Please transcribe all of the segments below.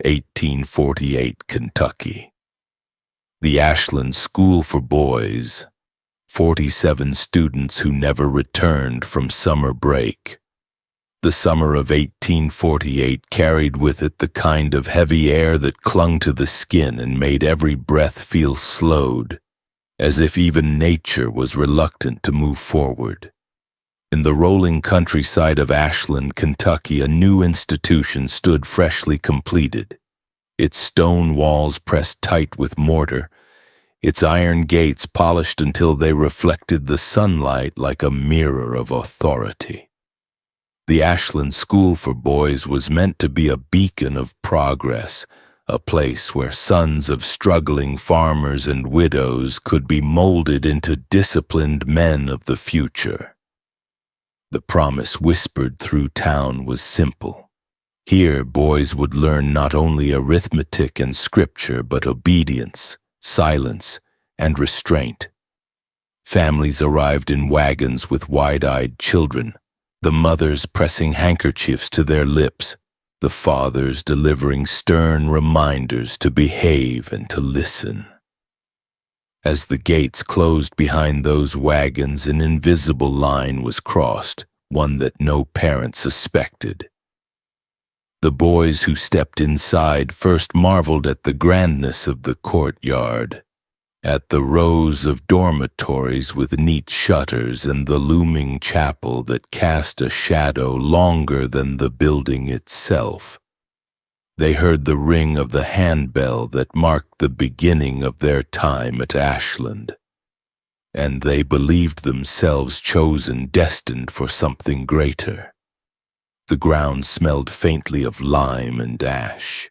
1848, Kentucky. The Ashland School for Boys, 47 students who never returned from summer break. The summer of 1848 carried with it the kind of heavy air that clung to the skin and made every breath feel slowed, as if even nature was reluctant to move forward. In the rolling countryside of Ashland, Kentucky, a new institution stood freshly completed, its stone walls pressed tight with mortar, its iron gates polished until they reflected the sunlight like a mirror of authority. The Ashland School for Boys was meant to be a beacon of progress, a place where sons of struggling farmers and widows could be molded into disciplined men of the future. The promise whispered through town was simple. Here, boys would learn not only arithmetic and scripture, but obedience, silence, and restraint. Families arrived in wagons with wide-eyed children, the mothers pressing handkerchiefs to their lips, the fathers delivering stern reminders to behave and to listen. As the gates closed behind those wagons, an invisible line was crossed, one that no parent suspected. The boys who stepped inside first marveled at the grandness of the courtyard, at the rows of dormitories with neat shutters and the looming chapel that cast a shadow longer than the building itself. They heard the ring of the handbell that marked the beginning of their time at Ashland, and they believed themselves chosen, destined for something greater. The ground smelled faintly of lime and ash,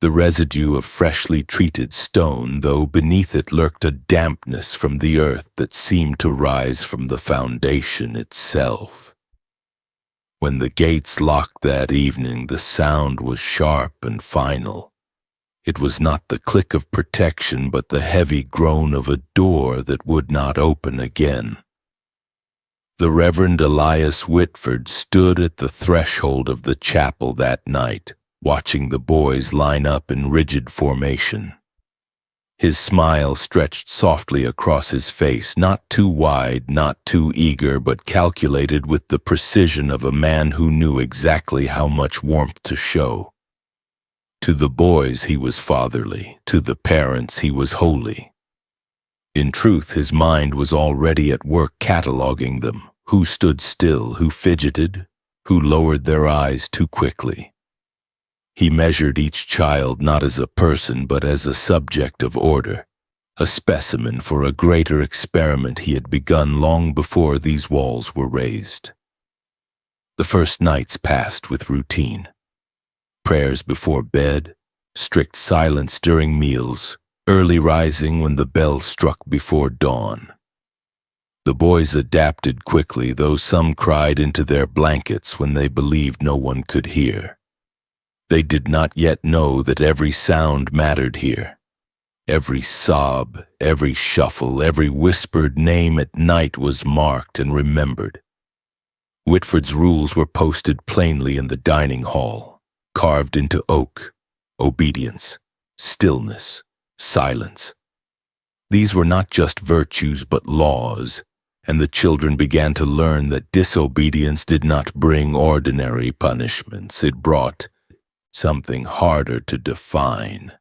the residue of freshly treated stone, though beneath it lurked a dampness from the earth that seemed to rise from the foundation itself. When the gates locked that evening, the sound was sharp and final. It was not the click of protection, but the heavy groan of a door that would not open again. The Reverend Elias Whitford stood at the threshold of the chapel that night, watching the boys line up in rigid formation. His smile stretched softly across his face, not too wide, not too eager, but calculated with the precision of a man who knew exactly how much warmth to show. To the boys he was fatherly, to the parents he was holy. In truth, his mind was already at work cataloging them, who stood still, who fidgeted, who lowered their eyes too quickly. He measured each child not as a person but as a subject of order, a specimen for a greater experiment he had begun long before these walls were raised. The first nights passed with routine. Prayers before bed, strict silence during meals, early rising when the bell struck before dawn. The boys adapted quickly, though some cried into their blankets when they believed no one could hear. They did not yet know that every sound mattered here. Every sob, every shuffle, every whispered name at night was marked and remembered. Whitford's rules were posted plainly in the dining hall, carved into oak: obedience, stillness, silence. These were not just virtues but laws, and the children began to learn that disobedience did not bring ordinary punishments. It brought something harder to define,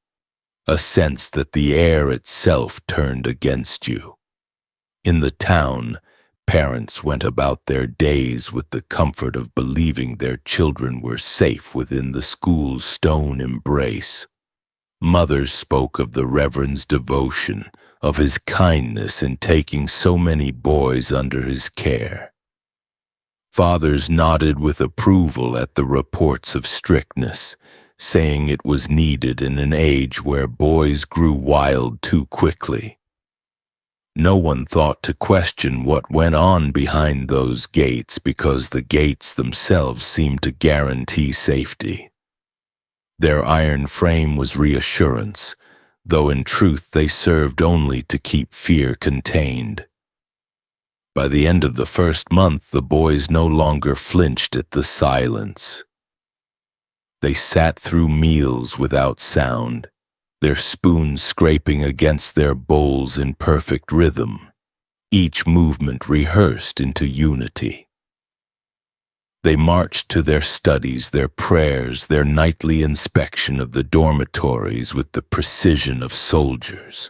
a sense that the air itself turned against you. In the town, parents went about their days with the comfort of believing their children were safe within the school's stone embrace. Mothers spoke of the Reverend's devotion, of his kindness in taking so many boys under his care. Fathers nodded with approval at the reports of strictness, saying it was needed in an age where boys grew wild too quickly. No one thought to question what went on behind those gates, because the gates themselves seemed to guarantee safety. Their iron frame was reassurance, though in truth they served only to keep fear contained. By the end of the first month, the boys no longer flinched at the silence. They sat through meals without sound, their spoons scraping against their bowls in perfect rhythm, each movement rehearsed into unity. They marched to their studies, their prayers, their nightly inspection of the dormitories with the precision of soldiers.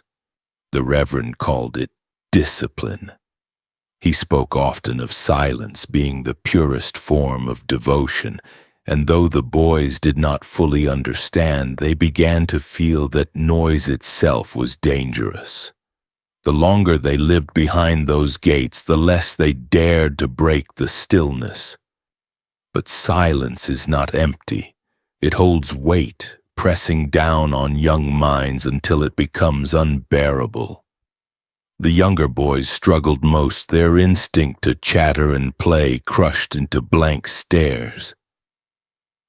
The Reverend called it discipline. He spoke often of silence being the purest form of devotion, and though the boys did not fully understand, they began to feel that noise itself was dangerous. The longer they lived behind those gates, the less they dared to break the stillness. But silence is not empty. It holds weight, pressing down on young minds until it becomes unbearable. The younger boys struggled most, their instinct to chatter and play crushed into blank stares.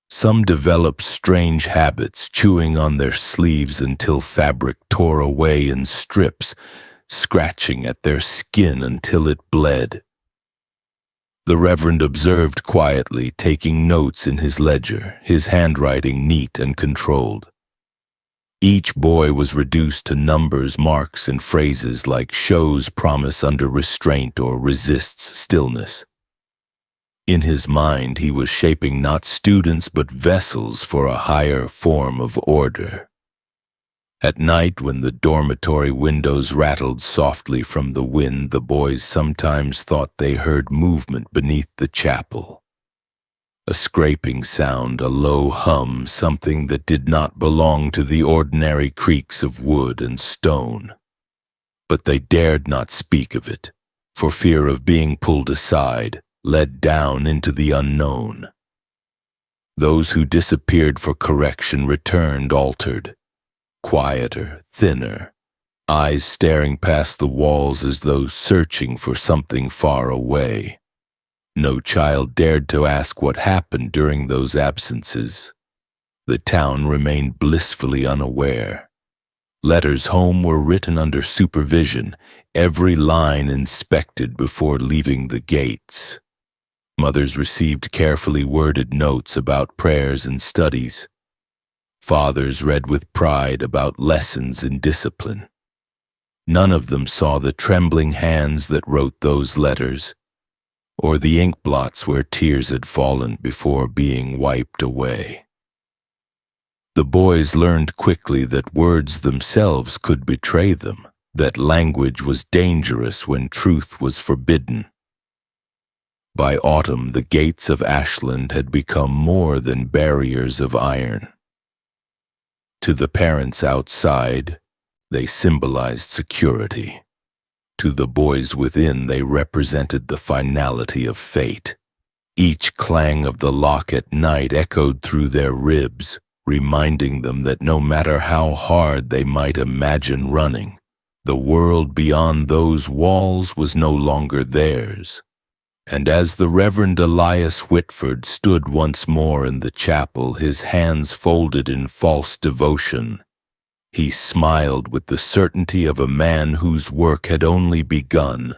Some developed strange habits, chewing on their sleeves until fabric tore away in strips, scratching at their skin until it bled. The Reverend observed quietly, taking notes in his ledger, his handwriting neat and controlled. Each boy was reduced to numbers, marks, and phrases like shows promise under restraint or resists stillness. In his mind, he was shaping not students but vessels for a higher form of order. At night, when the dormitory windows rattled softly from the wind, the boys sometimes thought they heard movement beneath the chapel. A scraping sound, a low hum, something that did not belong to the ordinary creaks of wood and stone. But they dared not speak of it, for fear of being pulled aside, led down into the unknown. Those who disappeared for correction returned altered. Quieter, thinner, eyes staring past the walls as though searching for something far away. No child dared to ask what happened during those absences. The town remained blissfully unaware. Letters home were written under supervision, every line inspected before leaving the gates. Mothers received carefully worded notes about prayers and studies. Fathers read with pride about lessons in discipline. None of them saw the trembling hands that wrote those letters, or the ink blots where tears had fallen before being wiped away. The boys learned quickly that words themselves could betray them, that language was dangerous when truth was forbidden. By autumn, the gates of Ashland had become more than barriers of iron. To the parents outside, they symbolized security. To the boys within, they represented the finality of fate. Each clang of the lock at night echoed through their ribs, reminding them that no matter how hard they might imagine running, the world beyond those walls was no longer theirs. And as the Reverend Elias Whitford stood once more in the chapel, his hands folded in false devotion, he smiled with the certainty of a man whose work had only begun.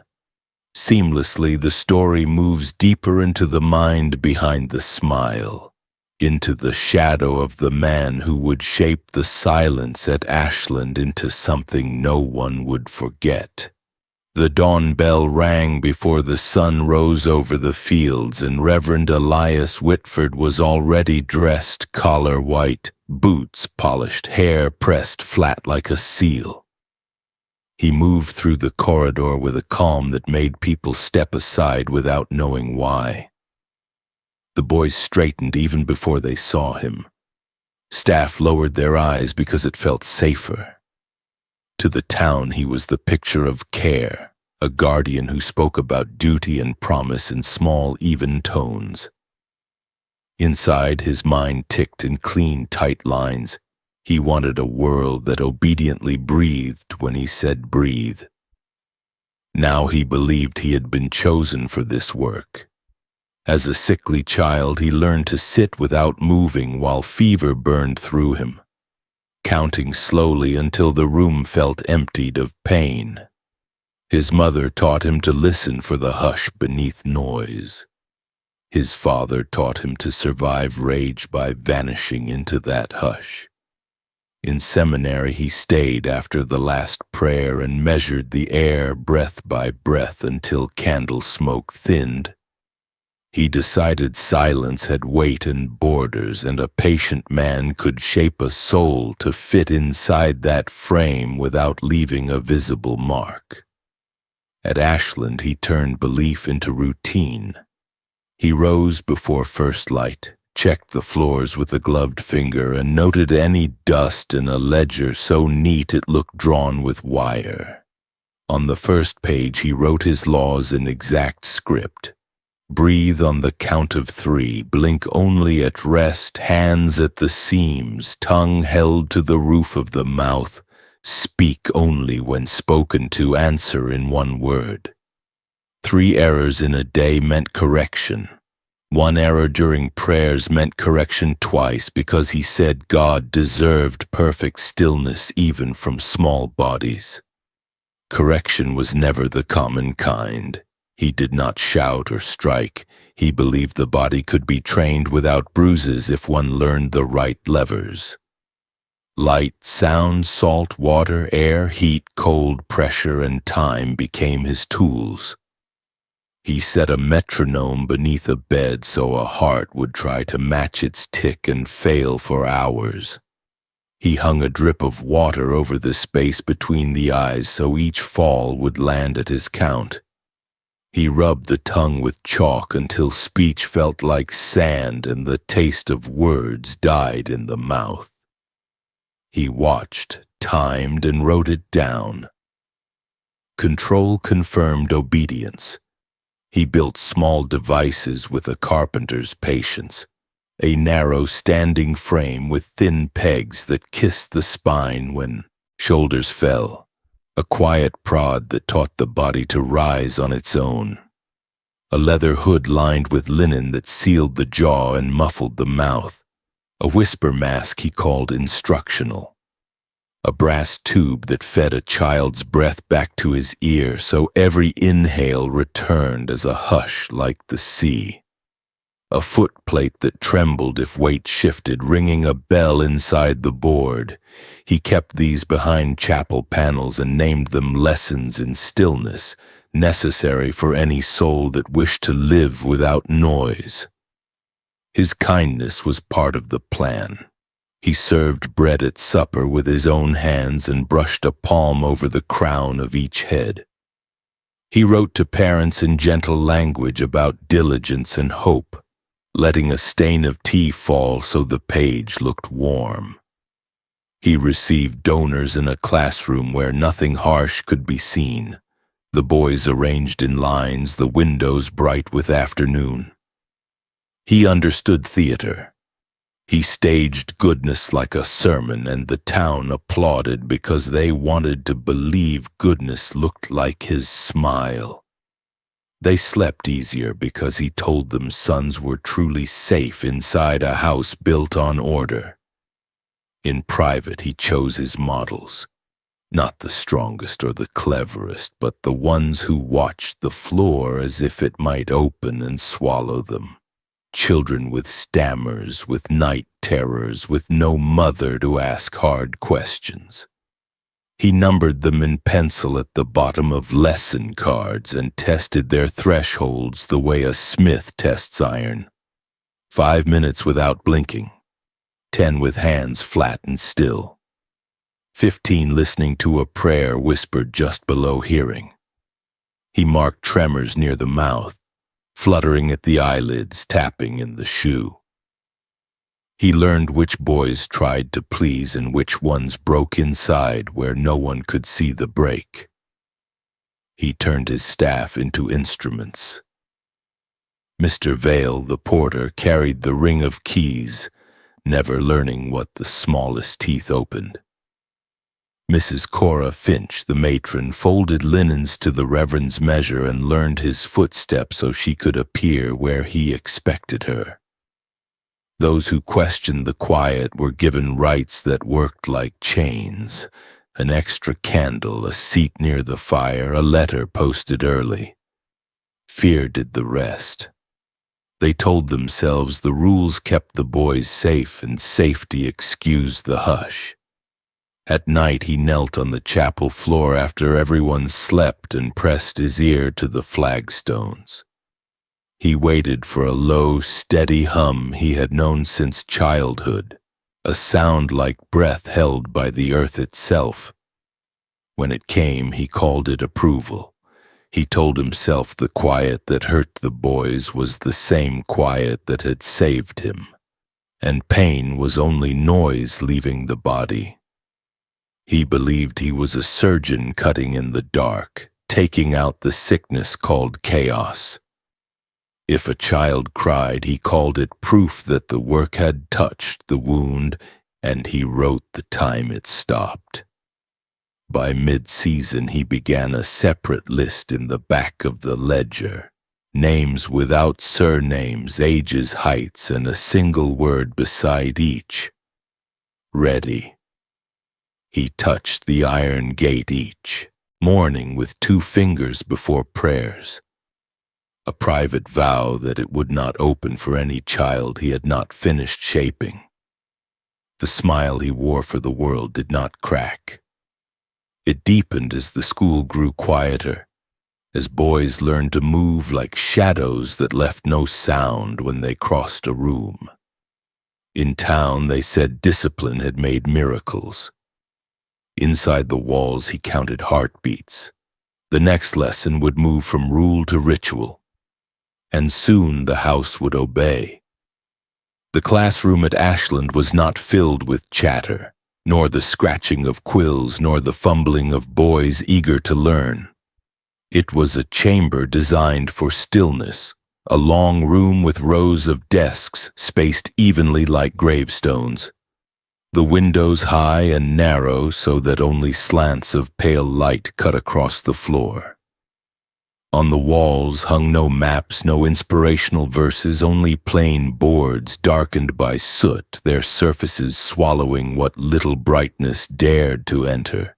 Seamlessly, the story moves deeper into the mind behind the smile, into the shadow of the man who would shape the silence at Ashland into something no one would forget. The dawn bell rang before the sun rose over the fields, and Reverend Elias Whitford was already dressed, collar white, boots polished, hair pressed flat like a seal. He moved through the corridor with a calm that made people step aside without knowing why. The boys straightened even before they saw him. Staff lowered their eyes because it felt safer. To the town, he was the picture of care, a guardian who spoke about duty and promise in small, even tones. Inside, his mind ticked in clean, tight lines. He wanted a world that obediently breathed when he said breathe. Now he believed he had been chosen for this work. As a sickly child, he learned to sit without moving while fever burned through him, counting slowly until the room felt emptied of pain. His mother taught him to listen for the hush beneath noise. His father taught him to survive rage by vanishing into that hush. In seminary he stayed after the last prayer and measured the air breath by breath until candle smoke thinned. He decided silence had weight and borders, and a patient man could shape a soul to fit inside that frame without leaving a visible mark. At Ashland he turned belief into routine. He rose before first light, checked the floors with a gloved finger, and noted any dust in a ledger so neat it looked drawn with wire. On the first page he wrote his laws in exact script. Breathe on the count of 3, blink only at rest, hands at the seams, tongue held to the roof of the mouth, speak only when spoken to, answer in 1 word. 3 errors in a day meant correction. 1 error during prayers meant correction twice because he said God deserved perfect stillness even from small bodies. Correction was never the common kind. He did not shout or strike. He believed the body could be trained without bruises if one learned the right levers. Light, sound, salt, water, air, heat, cold, pressure, and time became his tools. He set a metronome beneath a bed so a heart would try to match its tick and fail for hours. He hung a drip of water over the space between the eyes so each fall would land at his count. He rubbed the tongue with chalk until speech felt like sand and the taste of words died in the mouth. He watched, timed, and wrote it down. Control confirmed obedience. He built small devices with a carpenter's patience, a narrow standing frame with thin pegs that kissed the spine when shoulders fell, a quiet prod that taught the body to rise on its own, a leather hood lined with linen that sealed the jaw and muffled the mouth, a whisper mask he called instructional, a brass tube that fed a child's breath back to his ear so every inhale returned as a hush like the sea, a footplate that trembled if weight shifted, ringing a bell inside the board. He kept these behind chapel panels and named them lessons in stillness, necessary for any soul that wished to live without noise. His kindness was part of the plan. He served bread at supper with his own hands and brushed a palm over the crown of each head. He wrote to parents in gentle language about diligence and hope, letting a stain of tea fall so the page looked warm. He received donors in a classroom where nothing harsh could be seen, the boys arranged in lines, the windows bright with afternoon. He understood theater. He staged goodness like a sermon, and the town applauded because they wanted to believe goodness looked like his smile. They slept easier because he told them sons were truly safe inside a house built on order. In private, he chose his models, not the strongest or the cleverest, but the ones who watched the floor as if it might open and swallow them. Children with stammers, with night terrors, with no mother to ask hard questions. He numbered them in pencil at the bottom of lesson cards and tested their thresholds the way a smith tests iron. 5 minutes without blinking, 10 with hands flat and still, 15 listening to a prayer whispered just below hearing. He marked tremors near the mouth, fluttering at the eyelids, tapping in the shoe. He learned which boys tried to please and which ones broke inside where no one could see the break. He turned his staff into instruments. Mr. Vale, the porter, carried the ring of keys, never learning what the smallest teeth opened. Mrs. Cora Finch, the matron, folded linens to the Reverend's measure and learned his footsteps so she could appear where he expected her. Those who questioned the quiet were given rights that worked like chains, an extra candle, a seat near the fire, a letter posted early. Fear did the rest. They told themselves the rules kept the boys safe and safety excused the hush. At night he knelt on the chapel floor after everyone slept and pressed his ear to the flagstones. He waited for a low, steady hum he had known since childhood, a sound like breath held by the earth itself. When it came, he called it approval. He told himself the quiet that hurt the boys was the same quiet that had saved him, and pain was only noise leaving the body. He believed he was a surgeon cutting in the dark, taking out the sickness called chaos. If a child cried, he called it proof that the work had touched the wound, and he wrote the time it stopped. By mid-season, he began a separate list in the back of the ledger, names without surnames, ages, heights, and a single word beside each. Ready. He touched the iron gate each morning with 2 fingers before prayers, a private vow that it would not open for any child he had not finished shaping. The smile he wore for the world did not crack. It deepened as the school grew quieter, as boys learned to move like shadows that left no sound when they crossed a room. In town, they said discipline had made miracles. Inside the walls, he counted heartbeats. The next lesson would move from rule to ritual, and soon the house would obey. The classroom at Ashland was not filled with chatter, nor the scratching of quills, nor the fumbling of boys eager to learn. It was a chamber designed for stillness, a long room with rows of desks spaced evenly like gravestones. The windows high and narrow so that only slants of pale light cut across the floor. On the walls hung no maps, no inspirational verses, only plain boards darkened by soot, their surfaces swallowing what little brightness dared to enter.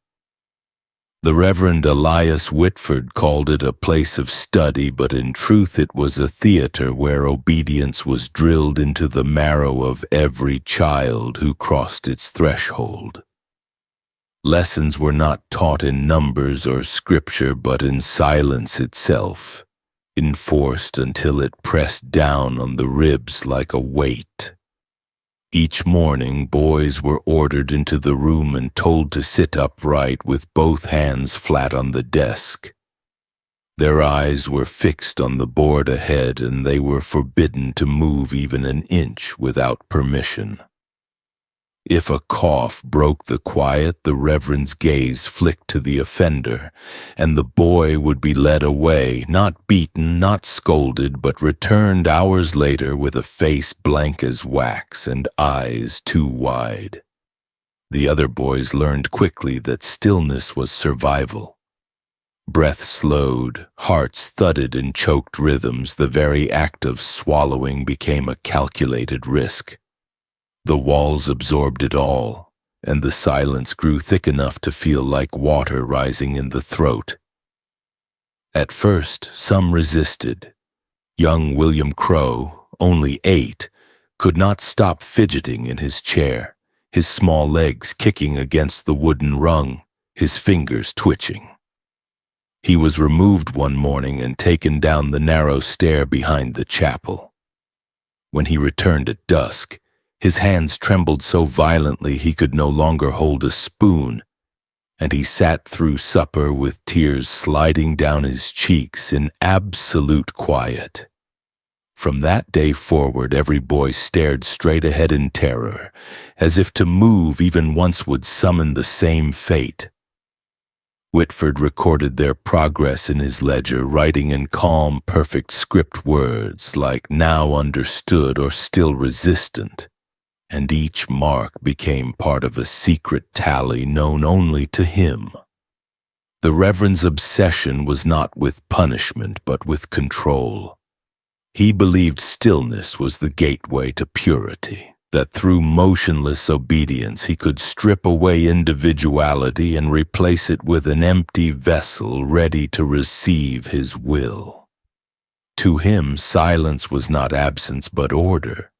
The Reverend Elias Whitford called it a place of study, but in truth it was a theater where obedience was drilled into the marrow of every child who crossed its threshold. Lessons were not taught in numbers or scripture, but in silence itself, enforced until it pressed down on the ribs like a weight. Each morning, boys were ordered into the room and told to sit upright with both hands flat on the desk. Their eyes were fixed on the board ahead, and they were forbidden to move even an inch without permission. If a cough broke the quiet, the Reverend's gaze flicked to the offender, and the boy would be led away, not beaten, not scolded, but returned hours later with a face blank as wax and eyes too wide. The other boys learned quickly that stillness was survival. Breath slowed, hearts thudded in choked rhythms, the very act of swallowing became a calculated risk. The walls absorbed it all, and the silence grew thick enough to feel like water rising in the throat. At first, some resisted. Young William Crow, only 8, could not stop fidgeting in his chair, his small legs kicking against the wooden rung, his fingers twitching. He was removed one morning and taken down the narrow stair behind the chapel. When he returned at dusk, his hands trembled so violently he could no longer hold a spoon, and he sat through supper with tears sliding down his cheeks in absolute quiet. From that day forward, every boy stared straight ahead in terror, as if to move even once would summon the same fate. Whitford recorded their progress in his ledger, writing in calm, perfect script words like now understood or still resistant. And each mark became part of a secret tally known only to him. The Reverend's obsession was not with punishment, but with control. He believed stillness was the gateway to purity, that through motionless obedience he could strip away individuality and replace it with an empty vessel ready to receive his will. To him, silence was not absence but order,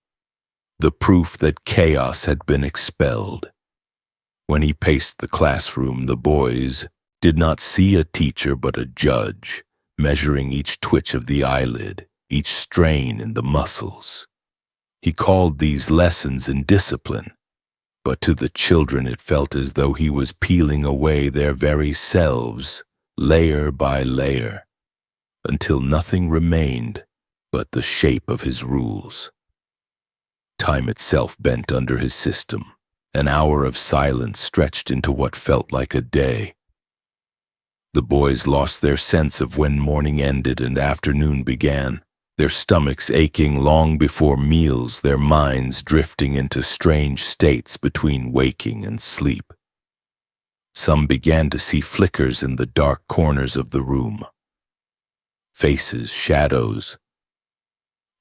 the proof that chaos had been expelled. When he paced the classroom, the boys did not see a teacher but a judge, measuring each twitch of the eyelid, each strain in the muscles. He called these lessons in discipline, but to the children it felt as though he was peeling away their very selves, layer by layer, until nothing remained but the shape of his rules. Time itself bent under his system. An hour of silence stretched into what felt like a day. The boys lost their sense of when morning ended and afternoon began, their stomachs aching long before meals, their minds drifting into strange states between waking and sleep. Some began to see flickers in the dark corners of the room. Faces, shadows,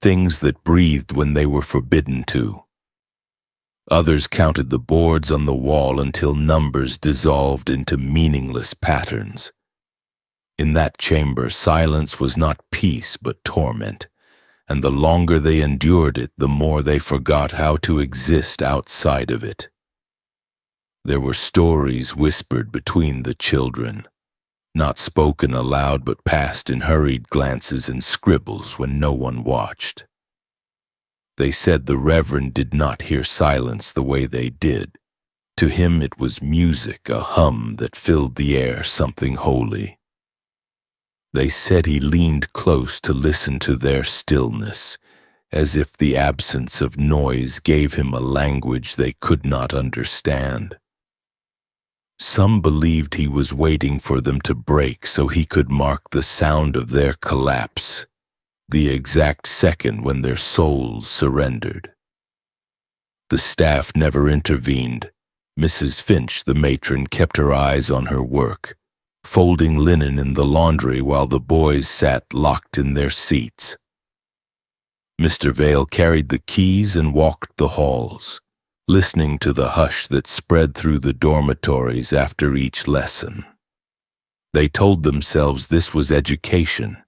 things that breathed when they were forbidden to. Others counted the boards on the wall until numbers dissolved into meaningless patterns. In that chamber, silence was not peace but torment, and the longer they endured it, the more they forgot how to exist outside of it. There were stories whispered between the children, not spoken aloud but passed in hurried glances and scribbles when no one watched. They said the Reverend did not hear silence the way they did. To him it was music, a hum that filled the air, something holy. They said he leaned close to listen to their stillness, as if the absence of noise gave him a language they could not understand. Some believed he was waiting for them to break so he could mark the sound of their collapse, the exact second when their souls surrendered. The staff never intervened. Mrs. Finch, the matron, kept her eyes on her work, folding linen in the laundry while the boys sat locked in their seats. Mr. Vale carried the keys and walked the halls, listening to the hush that spread through the dormitories after each lesson. They told themselves this was education,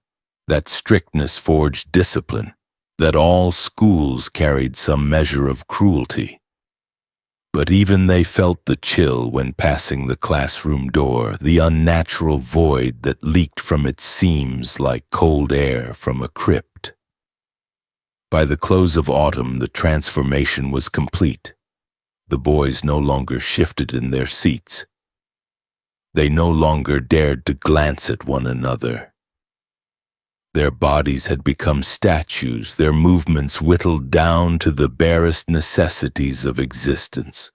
that strictness forged discipline, that all schools carried some measure of cruelty. But even they felt the chill when passing the classroom door, the unnatural void that leaked from its seams like cold air from a crypt. By the close of autumn, the transformation was complete. The boys no longer shifted in their seats. They no longer dared to glance at one another. Their bodies had become statues, their movements whittled down to the barest necessities of existence.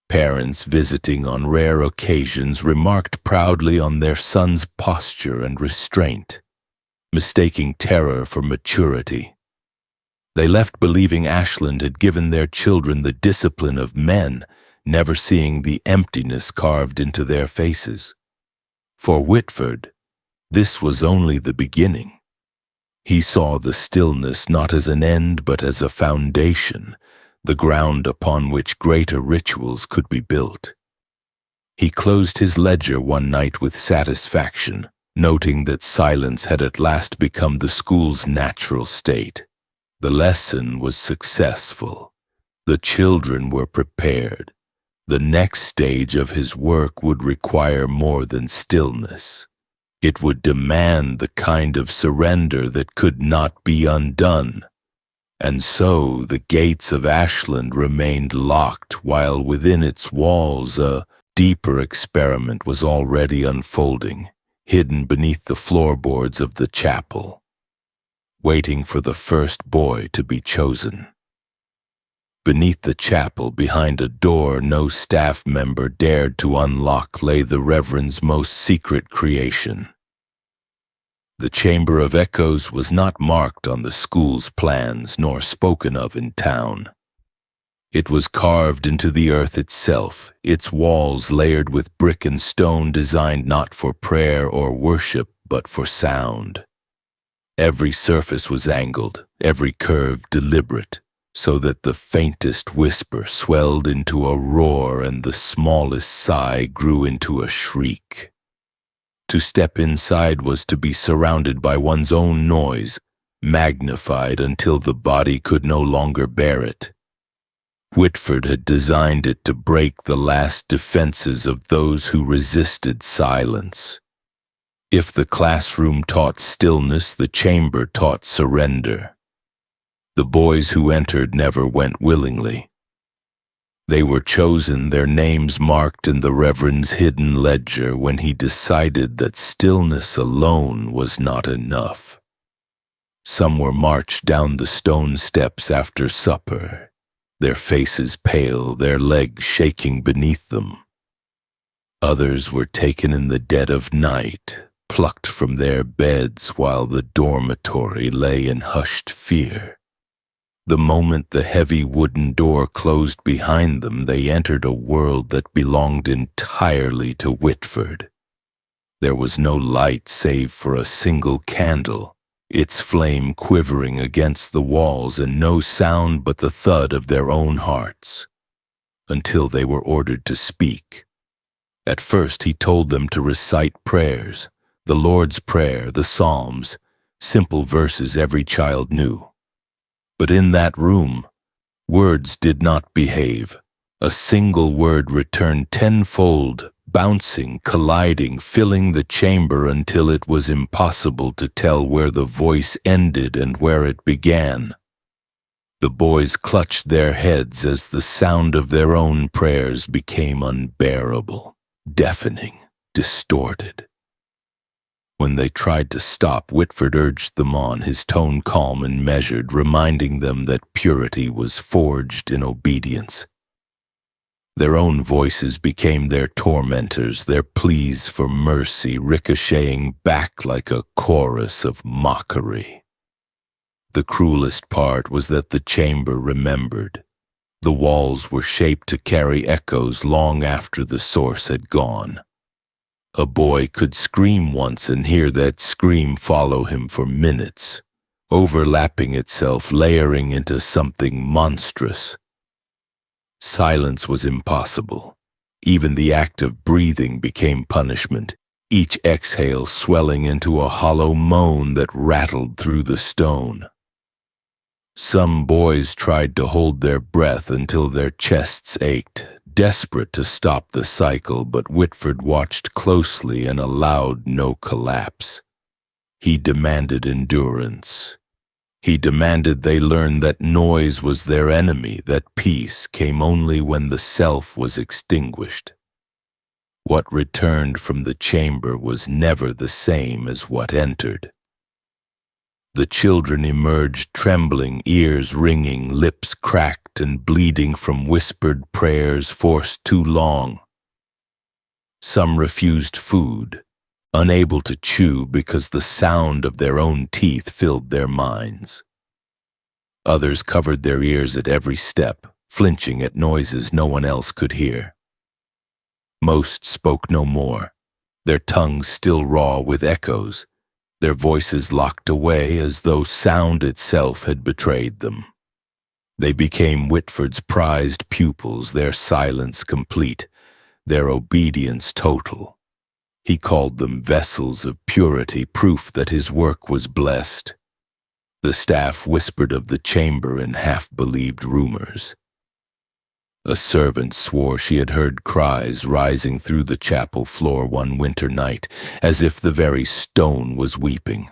Parents visiting on rare occasions remarked proudly on their son's posture and restraint, mistaking terror for maturity. They left believing Ashland had given their children the discipline of men, never seeing the emptiness carved into their faces. For Whitford, this was only the beginning. He saw the stillness not as an end but as a foundation, the ground upon which greater rituals could be built. He closed his ledger one night with satisfaction, noting that silence had at last become the school's natural state. The lesson was successful. The children were prepared. The next stage of his work would require more than stillness. It would demand the kind of surrender that could not be undone. And so the gates of Ashland remained locked while within its walls a deeper experiment was already unfolding, hidden beneath the floorboards of the chapel, waiting for the first boy to be chosen. Beneath the chapel, behind a door no staff member dared to unlock, lay the Reverend's most secret creation. The Chamber of Echoes was not marked on the school's plans nor spoken of in town. It was carved into the earth itself, its walls layered with brick and stone designed not for prayer or worship but for sound. Every surface was angled, every curve deliberate, so that the faintest whisper swelled into a roar and the smallest sigh grew into a shriek. To step inside was to be surrounded by one's own noise, magnified until the body could no longer bear it. Whitford had designed it to break the last defenses of those who resisted silence. If the classroom taught stillness, the chamber taught surrender. The boys who entered never went willingly. They were chosen, their names marked in the Reverend's hidden ledger when he decided that stillness alone was not enough. Some were marched down the stone steps after supper, their faces pale, their legs shaking beneath them. Others were taken in the dead of night, plucked from their beds while the dormitory lay in hushed fear. The moment the heavy wooden door closed behind them, they entered a world that belonged entirely to Whitford. There was no light save for a single candle, its flame quivering against the walls, and no sound but the thud of their own hearts, until they were ordered to speak. At first he told them to recite prayers, the Lord's Prayer, the Psalms, simple verses every child knew. But in that room, words did not behave. A single word returned tenfold, bouncing, colliding, filling the chamber until it was impossible to tell where the voice ended and where it began. The boys clutched their heads as the sound of their own prayers became unbearable, deafening, distorted. When they tried to stop, Whitford urged them on, his tone calm and measured, reminding them that purity was forged in obedience. Their own voices became their tormentors, their pleas for mercy ricocheting back like a chorus of mockery. The cruelest part was that the chamber remembered. The walls were shaped to carry echoes long after the source had gone. A boy could scream once and hear that scream follow him for minutes, overlapping itself, layering into something monstrous. Silence was impossible. Even the act of breathing became punishment, each exhale swelling into a hollow moan that rattled through the stone. Some boys tried to hold their breath until their chests ached, desperate to stop the cycle, but Whitford watched closely and allowed no collapse. He demanded endurance. He demanded they learn that noise was their enemy, that peace came only when the self was extinguished. What returned from the chamber was never the same as what entered. The children emerged trembling, ears ringing, lips cracked and bleeding from whispered prayers forced too long. Some refused food, unable to chew because the sound of their own teeth filled their minds. Others covered their ears at every step, flinching at noises no one else could hear. Most spoke no more, their tongues still raw with echoes, their voices locked away as though sound itself had betrayed them. They became Whitford's prized pupils, their silence complete, their obedience total. He called them vessels of purity, proof that his work was blessed. The staff whispered of the chamber in half-believed rumors. A servant swore she had heard cries rising through the chapel floor one winter night, as if the very stone was weeping.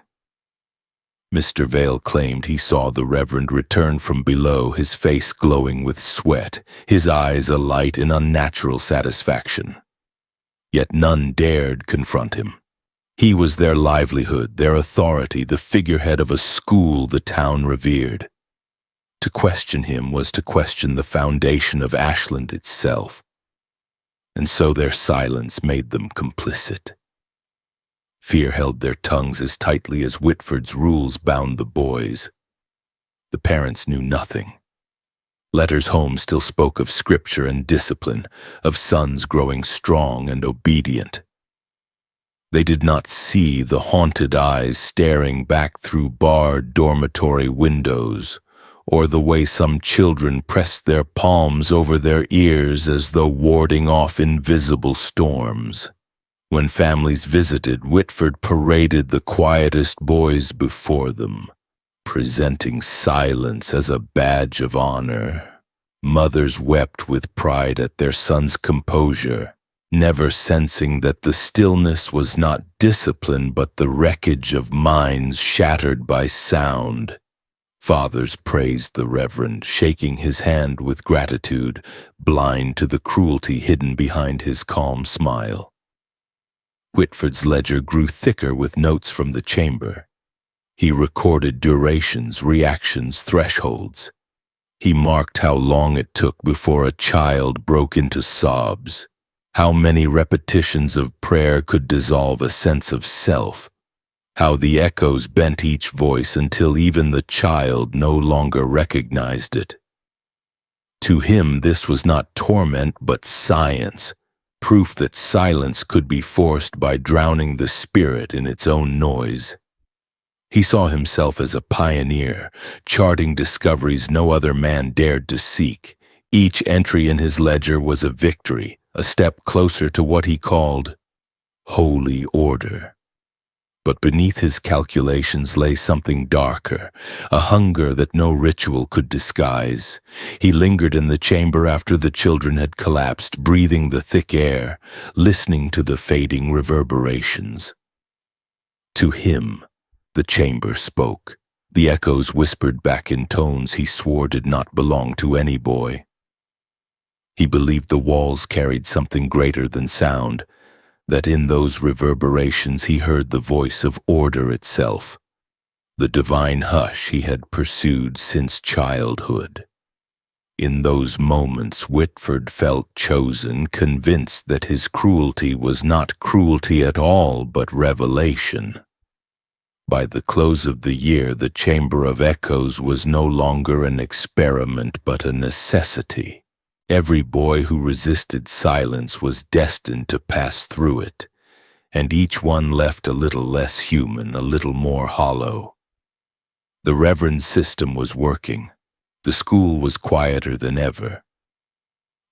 Mr. Vale claimed he saw the Reverend return from below, his face glowing with sweat, his eyes alight in unnatural satisfaction. Yet none dared confront him. He was their livelihood, their authority, the figurehead of a school the town revered. To question him was to question the foundation of Ashland itself, and so their silence made them complicit. Fear held their tongues as tightly as Whitford's rules bound the boys. The parents knew nothing. Letters home still spoke of scripture and discipline, of sons growing strong and obedient. They did not see the haunted eyes staring back through barred dormitory windows, or the way some children pressed their palms over their ears as though warding off invisible storms. When families visited, Whitford paraded the quietest boys before them, presenting silence as a badge of honor. Mothers wept with pride at their sons' composure, never sensing that the stillness was not discipline but the wreckage of minds shattered by sound. Fathers praised the Reverend, shaking his hand with gratitude, blind to the cruelty hidden behind his calm smile. Whitford's ledger grew thicker with notes from the chamber. He recorded durations, reactions, thresholds. He marked how long it took before a child broke into sobs, how many repetitions of prayer could dissolve a sense of self, how the echoes bent each voice until even the child no longer recognized it. To him, this was not torment but science, proof that silence could be forced by drowning the spirit in its own noise. He saw himself as a pioneer, charting discoveries no other man dared to seek. Each entry in his ledger was a victory, a step closer to what he called holy order. But beneath his calculations lay something darker, a hunger that no ritual could disguise. He lingered in the chamber after the children had collapsed, breathing the thick air, listening to the fading reverberations. To him, the chamber spoke. The echoes whispered back in tones he swore did not belong to any boy. He believed the walls carried something greater than sound, that in those reverberations he heard the voice of order itself, the divine hush he had pursued since childhood. In those moments, Whitford felt chosen, convinced that his cruelty was not cruelty at all, but revelation. By the close of the year, the Chamber of Echoes was no longer an experiment, but a necessity. Every boy who resisted silence was destined to pass through it, and each one left a little less human, a little more hollow. The Reverend's system was working. The school was quieter than ever.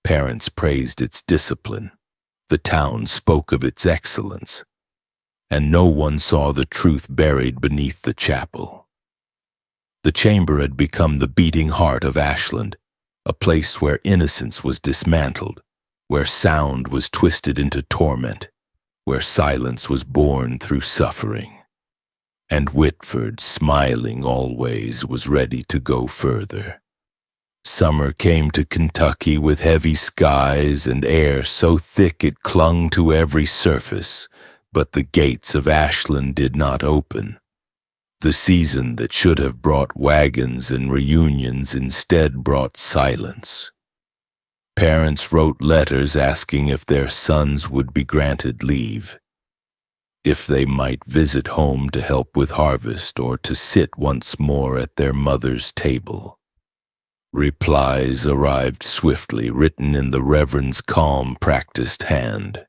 Parents praised its discipline. The town spoke of its excellence, and no one saw the truth buried beneath the chapel. The chamber had become the beating heart of Ashland, a place where innocence was dismantled, where sound was twisted into torment, where silence was born through suffering. And Whitford, smiling always, was ready to go further. Summer came to Kentucky with heavy skies and air so thick it clung to every surface, but the gates of Ashland did not open. The season that should have brought wagons and reunions instead brought silence. Parents wrote letters asking if their sons would be granted leave, if they might visit home to help with harvest or to sit once more at their mother's table. Replies arrived swiftly, written in the Reverend's calm, practiced hand.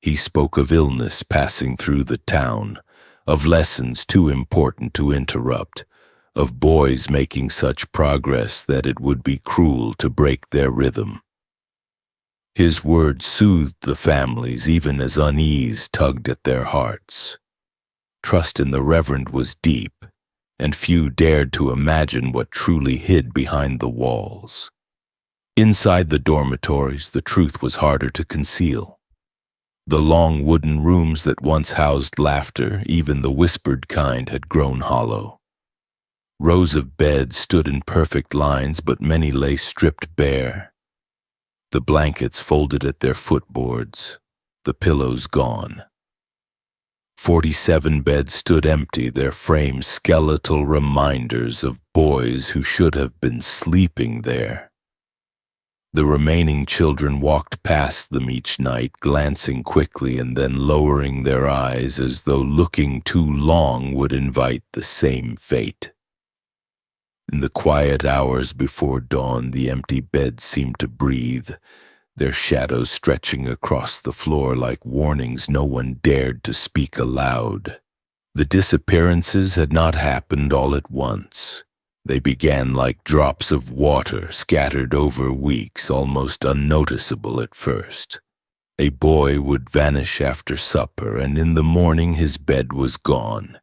He spoke of illness passing through the town, of lessons too important to interrupt, of boys making such progress that it would be cruel to break their rhythm. His words soothed the families even as unease tugged at their hearts. Trust in the Reverend was deep, and few dared to imagine what truly hid behind the walls. Inside the dormitories, the truth was harder to conceal. The long wooden rooms that once housed laughter, even the whispered kind, had grown hollow. Rows of beds stood in perfect lines, but many lay stripped bare. The blankets folded at their footboards, the pillows gone. 47 beds stood empty, their frames skeletal reminders of boys who should have been sleeping there. The remaining children walked past them each night, glancing quickly and then lowering their eyes as though looking too long would invite the same fate. In the quiet hours before dawn, the empty beds seemed to breathe, their shadows stretching across the floor like warnings no one dared to speak aloud. The disappearances had not happened all at once. They began like drops of water scattered over weeks, almost unnoticeable at first. A boy would vanish after supper, and in the morning his bed was gone,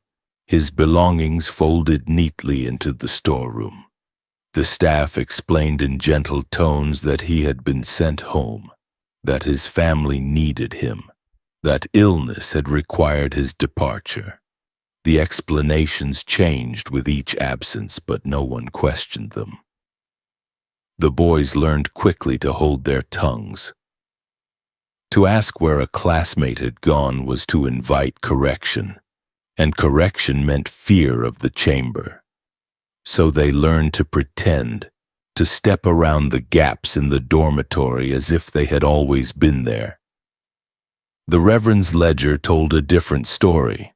his belongings folded neatly into the storeroom. The staff explained in gentle tones that he had been sent home, that his family needed him, that illness had required his departure. The explanations changed with each absence, but no one questioned them. The boys learned quickly to hold their tongues. To ask where a classmate had gone was to invite correction, and correction meant fear of the chamber. So they learned to pretend, to step around the gaps in the dormitory as if they had always been there. The Reverend's ledger told a different story.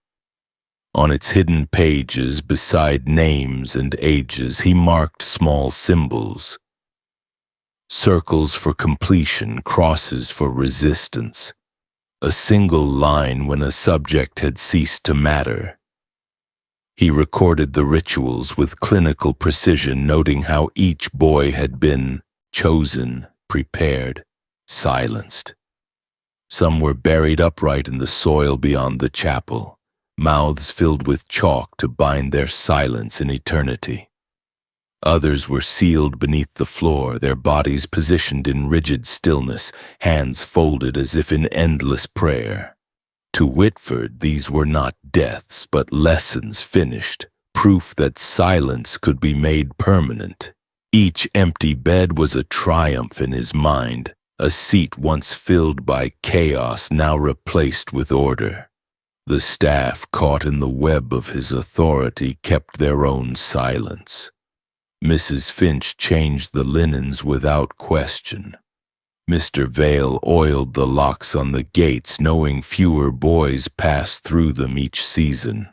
On its hidden pages, beside names and ages, he marked small symbols. Circles for completion, crosses for resistance. A single line when a subject had ceased to matter. He recorded the rituals with clinical precision, noting how each boy had been chosen, prepared, silenced. Some were buried upright in the soil beyond the chapel, mouths filled with chalk to bind their silence in eternity. Others were sealed beneath the floor, their bodies positioned in rigid stillness, hands folded as if in endless prayer. To Whitford, these were not deaths, but lessons finished, proof that silence could be made permanent. Each empty bed was a triumph in his mind, a seat once filled by chaos now replaced with order. The staff, caught in the web of his authority, kept their own silence. Mrs. Finch changed the linens without question. Mr. Vale oiled the locks on the gates, knowing fewer boys passed through them each season.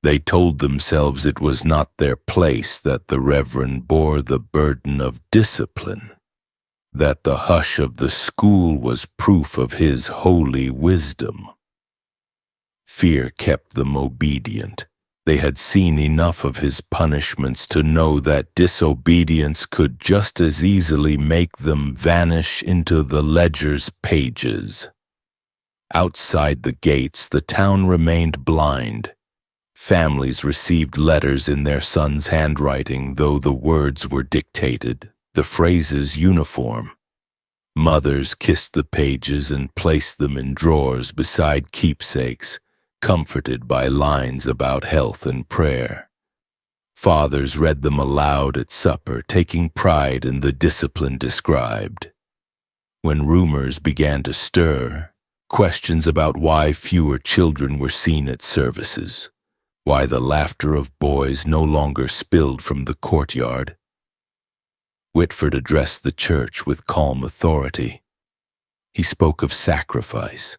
They told themselves it was not their place, that the Reverend bore the burden of discipline, that the hush of the school was proof of his holy wisdom. Fear kept them obedient. They had seen enough of his punishments to know that disobedience could just as easily make them vanish into the ledger's pages. Outside the gates, the town remained blind. Families received letters in their sons' handwriting, though the words were dictated, the phrases uniform. Mothers kissed the pages and placed them in drawers beside keepsakes, comforted by lines about health and prayer. Fathers read them aloud at supper, taking pride in the discipline described. When rumors began to stir, questions about why fewer children were seen at services, why the laughter of boys no longer spilled from the courtyard, Whitford addressed the church with calm authority. He spoke of sacrifice,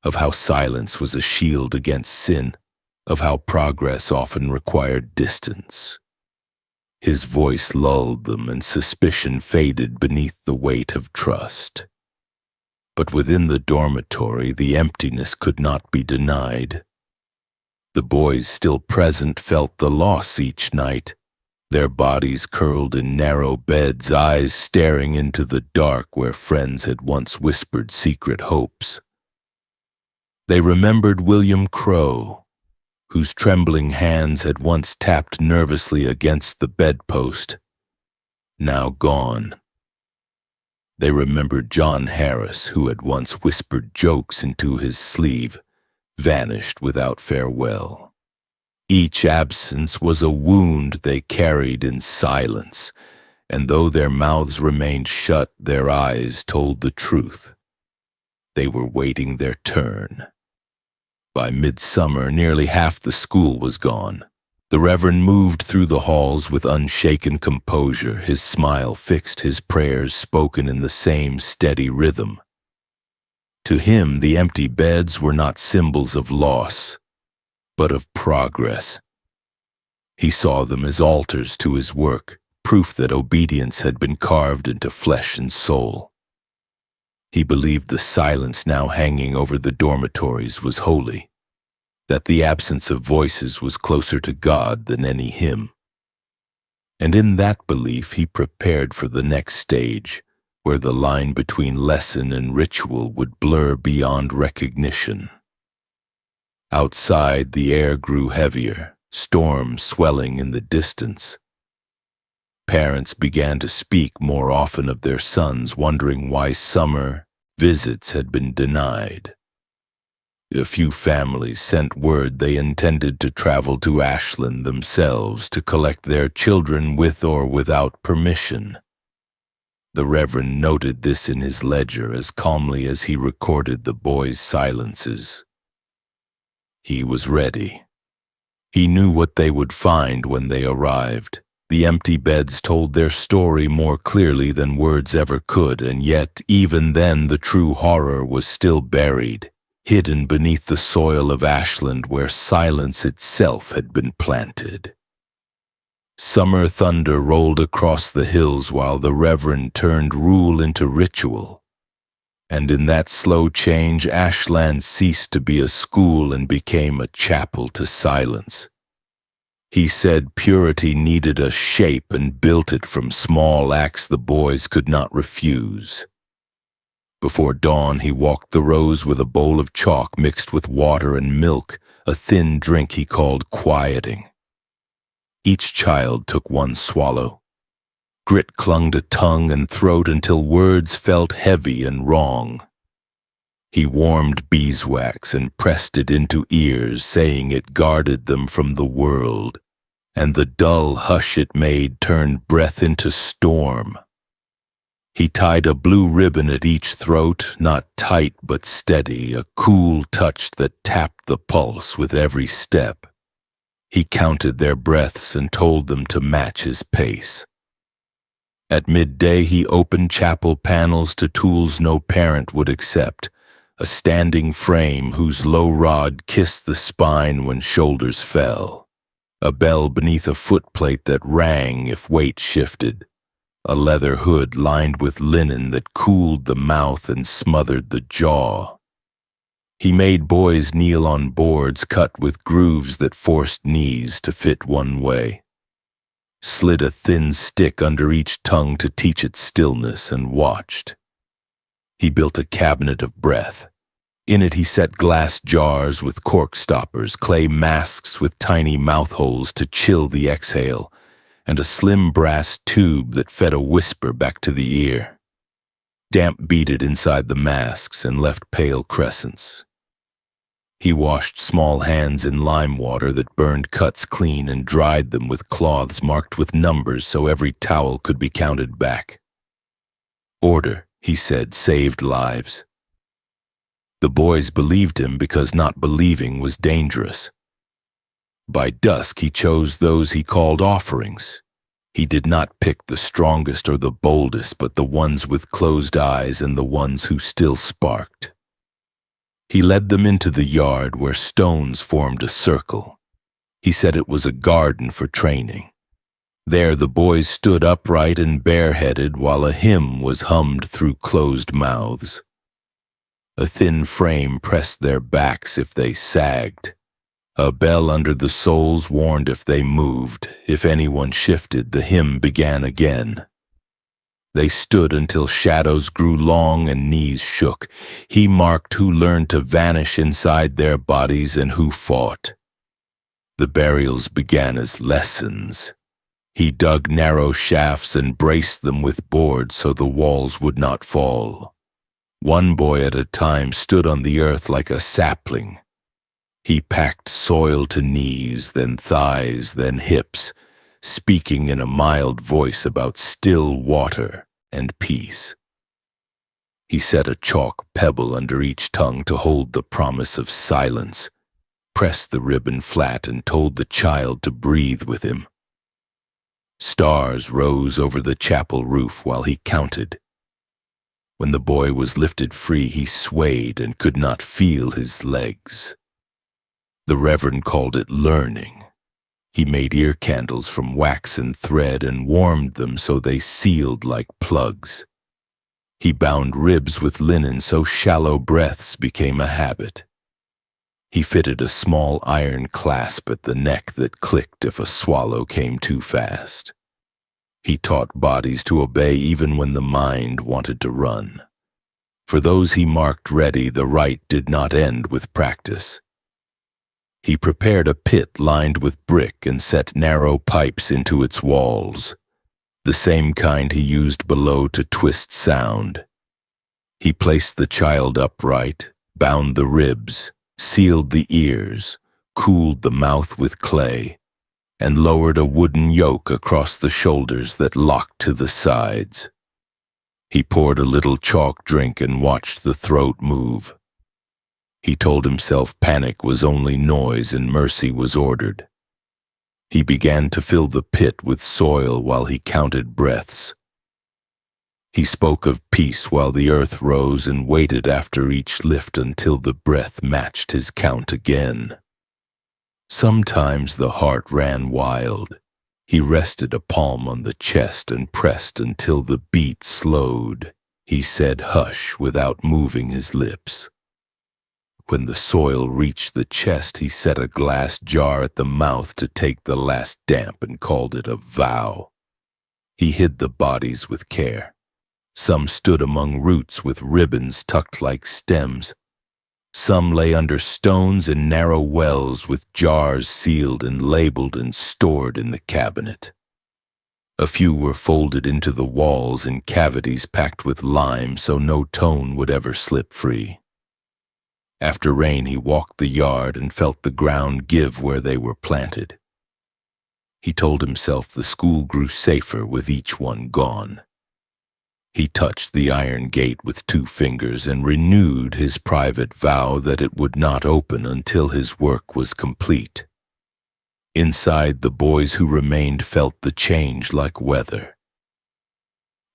of how silence was a shield against sin, of how progress often required distance. His voice lulled them, and suspicion faded beneath the weight of trust. But within the dormitory, the emptiness could not be denied. The boys still present felt the loss each night, their bodies curled in narrow beds, eyes staring into the dark where friends had once whispered secret hopes. They remembered William Crow, whose trembling hands had once tapped nervously against the bedpost, now gone. They remembered John Harris, who had once whispered jokes into his sleeve, vanished without farewell. Each absence was a wound they carried in silence, and though their mouths remained shut, their eyes told the truth. They were waiting their turn. By midsummer, nearly half the school was gone. The Reverend moved through the halls with unshaken composure, his smile fixed, his prayers spoken in the same steady rhythm. To him, the empty beds were not symbols of loss, but of progress. He saw them as altars to his work, proof that obedience had been carved into flesh and soul. He believed the silence now hanging over the dormitories was holy, that the absence of voices was closer to God than any hymn. And in that belief he prepared for the next stage, where the line between lesson and ritual would blur beyond recognition. Outside, the air grew heavier, storms swelling in the distance. Parents began to speak more often of their sons, wondering why summer visits had been denied. A few families sent word they intended to travel to Ashland themselves to collect their children with or without permission. The Reverend noted this in his ledger as calmly as he recorded the boys' silences. He was ready. He knew what they would find when they arrived. The empty beds told their story more clearly than words ever could, and yet, even then, the true horror was still buried, hidden beneath the soil of Ashland where silence itself had been planted. Summer thunder rolled across the hills while the Reverend turned rule into ritual. And in that slow change, Ashland ceased to be a school and became a chapel to silence. He said purity needed a shape and built it from small acts the boys could not refuse. Before dawn, he walked the rows with a bowl of chalk mixed with water and milk, a thin drink he called quieting. Each child took one swallow. Grit clung to tongue and throat until words felt heavy and wrong. He warmed beeswax and pressed it into ears, saying it guarded them from the world, and the dull hush it made turned breath into storm. He tied a blue ribbon at each throat, not tight but steady, a cool touch that tapped the pulse with every step. He counted their breaths and told them to match his pace. At midday, he opened chapel panels to tools no parent would accept, a standing frame whose low rod kissed the spine when shoulders fell, a bell beneath a footplate that rang if weight shifted, a leather hood lined with linen that cooled the mouth and smothered the jaw. He made boys kneel on boards cut with grooves that forced knees to fit one way, slid a thin stick under each tongue to teach it stillness, and watched. He built a cabinet of breath. In it he set glass jars with cork stoppers, clay masks with tiny mouth holes to chill the exhale, and a slim brass tube that fed a whisper back to the ear. Damp beaded inside the masks and left pale crescents. He washed small hands in lime water that burned cuts clean and dried them with cloths marked with numbers so every towel could be counted back. Order, he said, saved lives. The boys believed him because not believing was dangerous. By dusk he chose those he called offerings. He did not pick the strongest or the boldest, but the ones with closed eyes and the ones who still sparked. He led them into the yard where stones formed a circle. He said it was a garden for training. There the boys stood upright and bareheaded while a hymn was hummed through closed mouths. A thin frame pressed their backs if they sagged. A bell under the soles warned if they moved. If anyone shifted, the hymn began again. They stood until shadows grew long and knees shook. He marked who learned to vanish inside their bodies and who fought. The burials began as lessons. He dug narrow shafts and braced them with boards so the walls would not fall. One boy at a time stood on the earth like a sapling. He packed soil to knees, then thighs, then hips, speaking in a mild voice about still water and peace. He set a chalk pebble under each tongue to hold the promise of silence, pressed the ribbon flat and told the child to breathe with him. Stars rose over the chapel roof while he counted. When the boy was lifted free, he swayed and could not feel his legs. The Reverend called it learning. He made ear candles from wax and thread and warmed them so they sealed like plugs. He bound ribs with linen so shallow breaths became a habit. He fitted a small iron clasp at the neck that clicked if a swallow came too fast. He taught bodies to obey even when the mind wanted to run. For those he marked ready, the rite did not end with practice. He prepared a pit lined with brick and set narrow pipes into its walls, the same kind he used below to twist sound. He placed the child upright, bound the ribs, sealed the ears, cooled the mouth with clay, and lowered a wooden yoke across the shoulders that locked to the sides. He poured a little chalk drink and watched the throat move. He told himself panic was only noise and mercy was ordered. He began to fill the pit with soil while he counted breaths. He spoke of peace while the earth rose and waited after each lift until the breath matched his count again. Sometimes the heart ran wild. He rested a palm on the chest and pressed until the beat slowed. He said hush without moving his lips. When the soil reached the chest, he set a glass jar at the mouth to take the last damp and called it a vow. He hid the bodies with care. Some stood among roots with ribbons tucked like stems. Some lay under stones in narrow wells with jars sealed and labeled and stored in the cabinet. A few were folded into the walls in cavities packed with lime so no tone would ever slip free. After rain, he walked the yard and felt the ground give where they were planted. He told himself the school grew safer with each one gone. He touched the iron gate with 2 fingers and renewed his private vow that it would not open until his work was complete. Inside, the boys who remained felt the change like weather.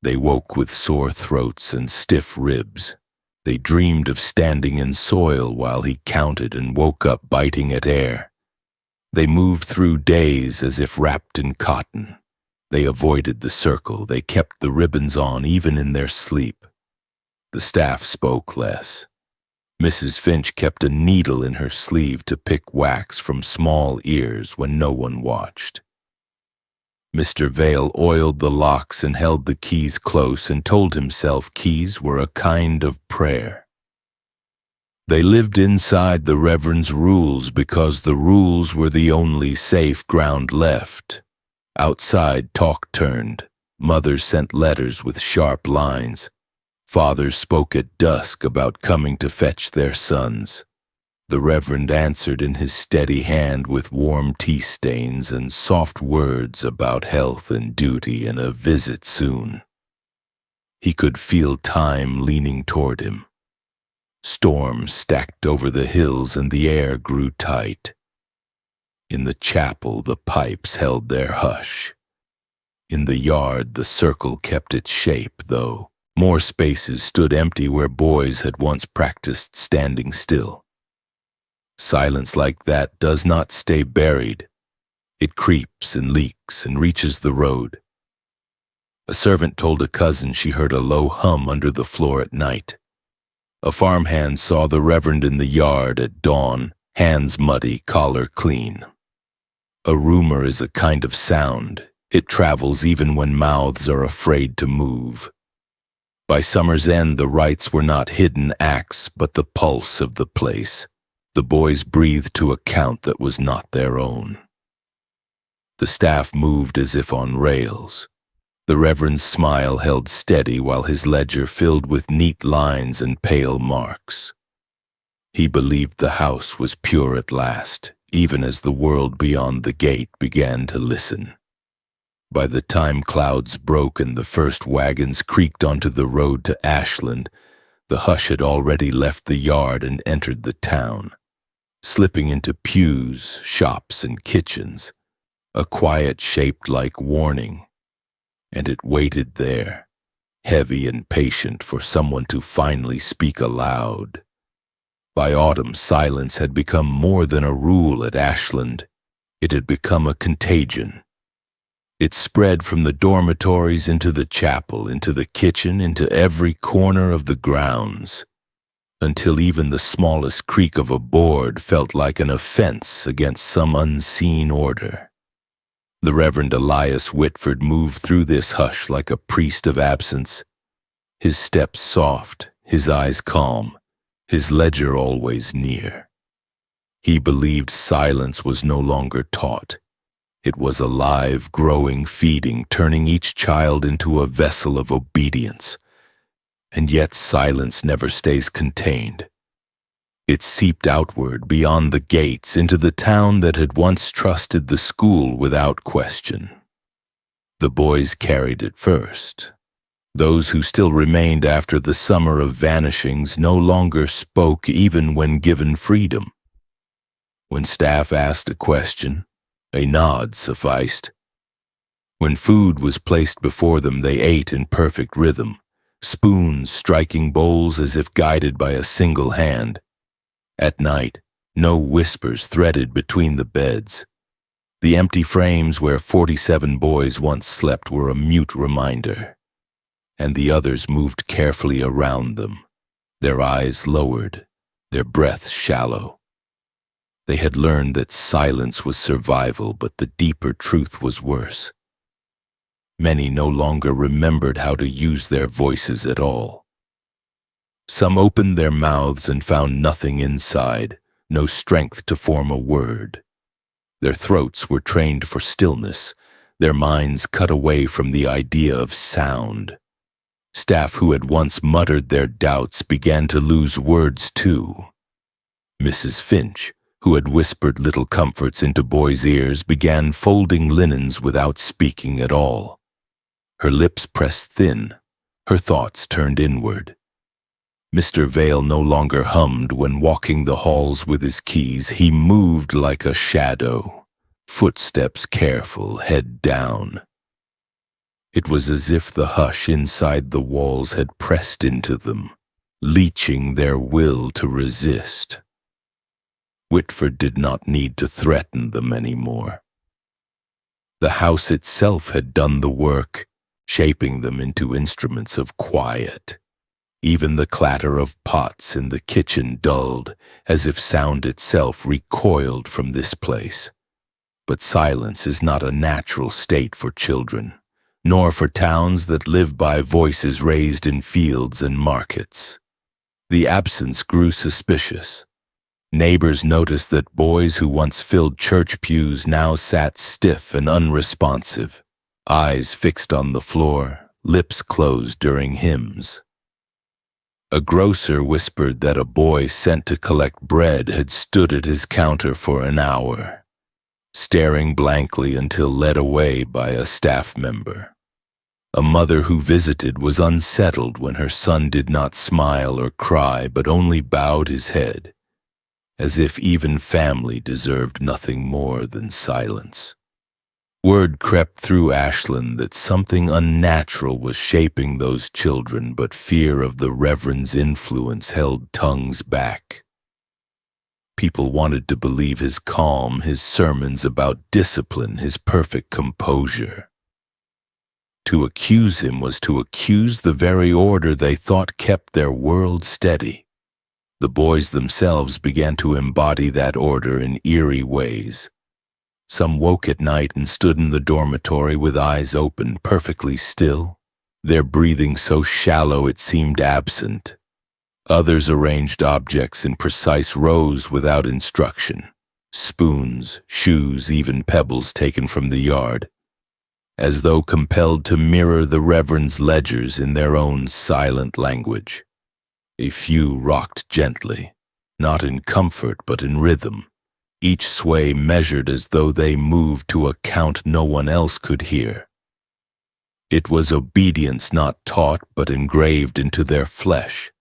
They woke with sore throats and stiff ribs. They dreamed of standing in soil while he counted and woke up biting at air. They moved through days as if wrapped in cotton. They avoided the circle. They kept the ribbons on even in their sleep. The staff spoke less. Mrs. Finch kept a needle in her sleeve to pick wax from small ears when no one watched. Mr. Vale oiled the locks and held the keys close and told himself keys were a kind of prayer. They lived inside the Reverend's rules because the rules were the only safe ground left. Outside, talk turned. Mothers sent letters with sharp lines. Fathers spoke at dusk about coming to fetch their sons. The Reverend answered in his steady hand with warm tea stains and soft words about health and duty and a visit soon. He could feel time leaning toward him. Storms stacked over the hills and the air grew tight. In the chapel, the pipes held their hush. In the yard, the circle kept its shape, though more spaces stood empty where boys had once practiced standing still. Silence like that does not stay buried. It creeps and leaks and reaches the road. A servant told a cousin she heard a low hum under the floor at night. A farmhand saw the Reverend in the yard at dawn, hands muddy, collar clean. A rumor is a kind of sound. It travels even when mouths are afraid to move. By summer's end, the rites were not hidden acts, but the pulse of the place. The boys breathed to a count that was not their own. The staff moved as if on rails. The Reverend's smile held steady while his ledger filled with neat lines and pale marks. He believed the house was pure at last, even as the world beyond the gate began to listen. By the time clouds broke and the first wagons creaked onto the road to Ashland, the hush had already left the yard and entered the town, slipping into pews, shops, and kitchens, a quiet shaped like warning. And it waited there, heavy and patient for someone to finally speak aloud. By autumn, silence had become more than a rule at Ashland. It had become a contagion. It spread from the dormitories into the chapel, into the kitchen, into every corner of the grounds, until even the smallest creak of a board felt like an offense against some unseen order. The Reverend Elias Whitford moved through this hush like a priest of absence, his steps soft, his eyes calm, his ledger always near. He believed silence was no longer taught. It was alive, growing, feeding, turning each child into a vessel of obedience. And yet silence never stays contained. It seeped outward beyond the gates into the town that had once trusted the school without question. The boys carried it first. Those who still remained after the summer of vanishings no longer spoke even when given freedom. When staff asked a question, a nod sufficed. When food was placed before them, they ate in perfect rhythm, spoons striking bowls as if guided by a single hand. At night, no whispers threaded between the beds. The empty frames where 47 boys once slept were a mute reminder, and the others moved carefully around them, their eyes lowered, their breaths shallow. They had learned that silence was survival, but the deeper truth was worse. Many no longer remembered how to use their voices at all. Some opened their mouths and found nothing inside, no strength to form a word. Their throats were trained for stillness, their minds cut away from the idea of sound. Staff who had once muttered their doubts began to lose words too. Mrs. Finch, who had whispered little comforts into boys' ears, began folding linens without speaking at all. Her lips pressed thin, her thoughts turned inward. Mr. Vale no longer hummed when walking the halls with his keys. He moved like a shadow, footsteps careful, head down. It was as if the hush inside the walls had pressed into them, leeching their will to resist. Whitford did not need to threaten them anymore. The house itself had done the work, shaping them into instruments of quiet. Even the clatter of pots in the kitchen dulled, as if sound itself recoiled from this place. But silence is not a natural state for children, nor for towns that live by voices raised in fields and markets. The absence grew suspicious. Neighbors noticed that boys who once filled church pews now sat stiff and unresponsive, eyes fixed on the floor, lips closed during hymns. A grocer whispered that a boy sent to collect bread had stood at his counter for an hour, staring blankly until led away by a staff member. A mother who visited was unsettled when her son did not smile or cry but only bowed his head, as if even family deserved nothing more than silence. Word crept through Ashland that something unnatural was shaping those children, but fear of the Reverend's influence held tongues back. People wanted to believe his calm, his sermons about discipline, his perfect composure. To accuse him was to accuse the very order they thought kept their world steady. The boys themselves began to embody that order in eerie ways. Some woke at night and stood in the dormitory with eyes open, perfectly still, their breathing so shallow it seemed absent. Others arranged objects in precise rows without instruction, spoons, shoes, even pebbles taken from the yard, as though compelled to mirror the Reverend's ledgers in their own silent language. A few rocked gently, not in comfort but in rhythm, each sway measured as though they moved to a count no one else could hear. It was obedience not taught but engraved into their flesh.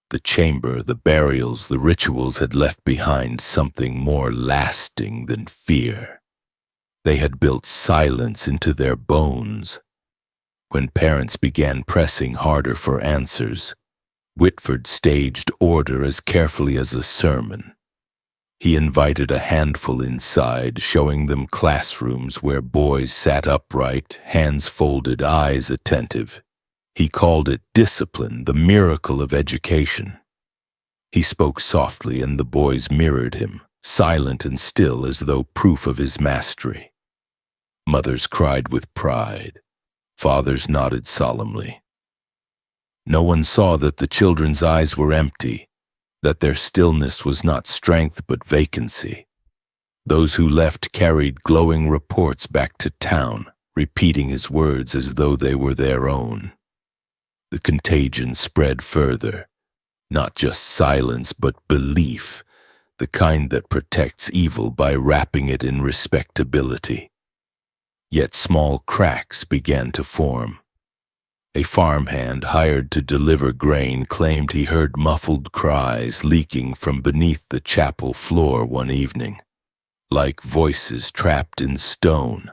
The chamber, the burials, the rituals had left behind something more lasting than fear. They had built silence into their bones. When parents began pressing harder for answers, Whitford staged order as carefully as a sermon. He invited a handful inside, showing them classrooms where boys sat upright, hands folded, eyes attentive. He called it discipline, the miracle of education. He spoke softly, and the boys mirrored him, silent and still as though proof of his mastery. Mothers cried with pride. Fathers nodded solemnly. No one saw that the children's eyes were empty, that their stillness was not strength but vacancy. Those who left carried glowing reports back to town, repeating his words as though they were their own. The contagion spread further, not just silence but belief, the kind that protects evil by wrapping it in respectability. Yet small cracks began to form. A farmhand hired to deliver grain claimed he heard muffled cries leaking from beneath the chapel floor one evening, like voices trapped in stone.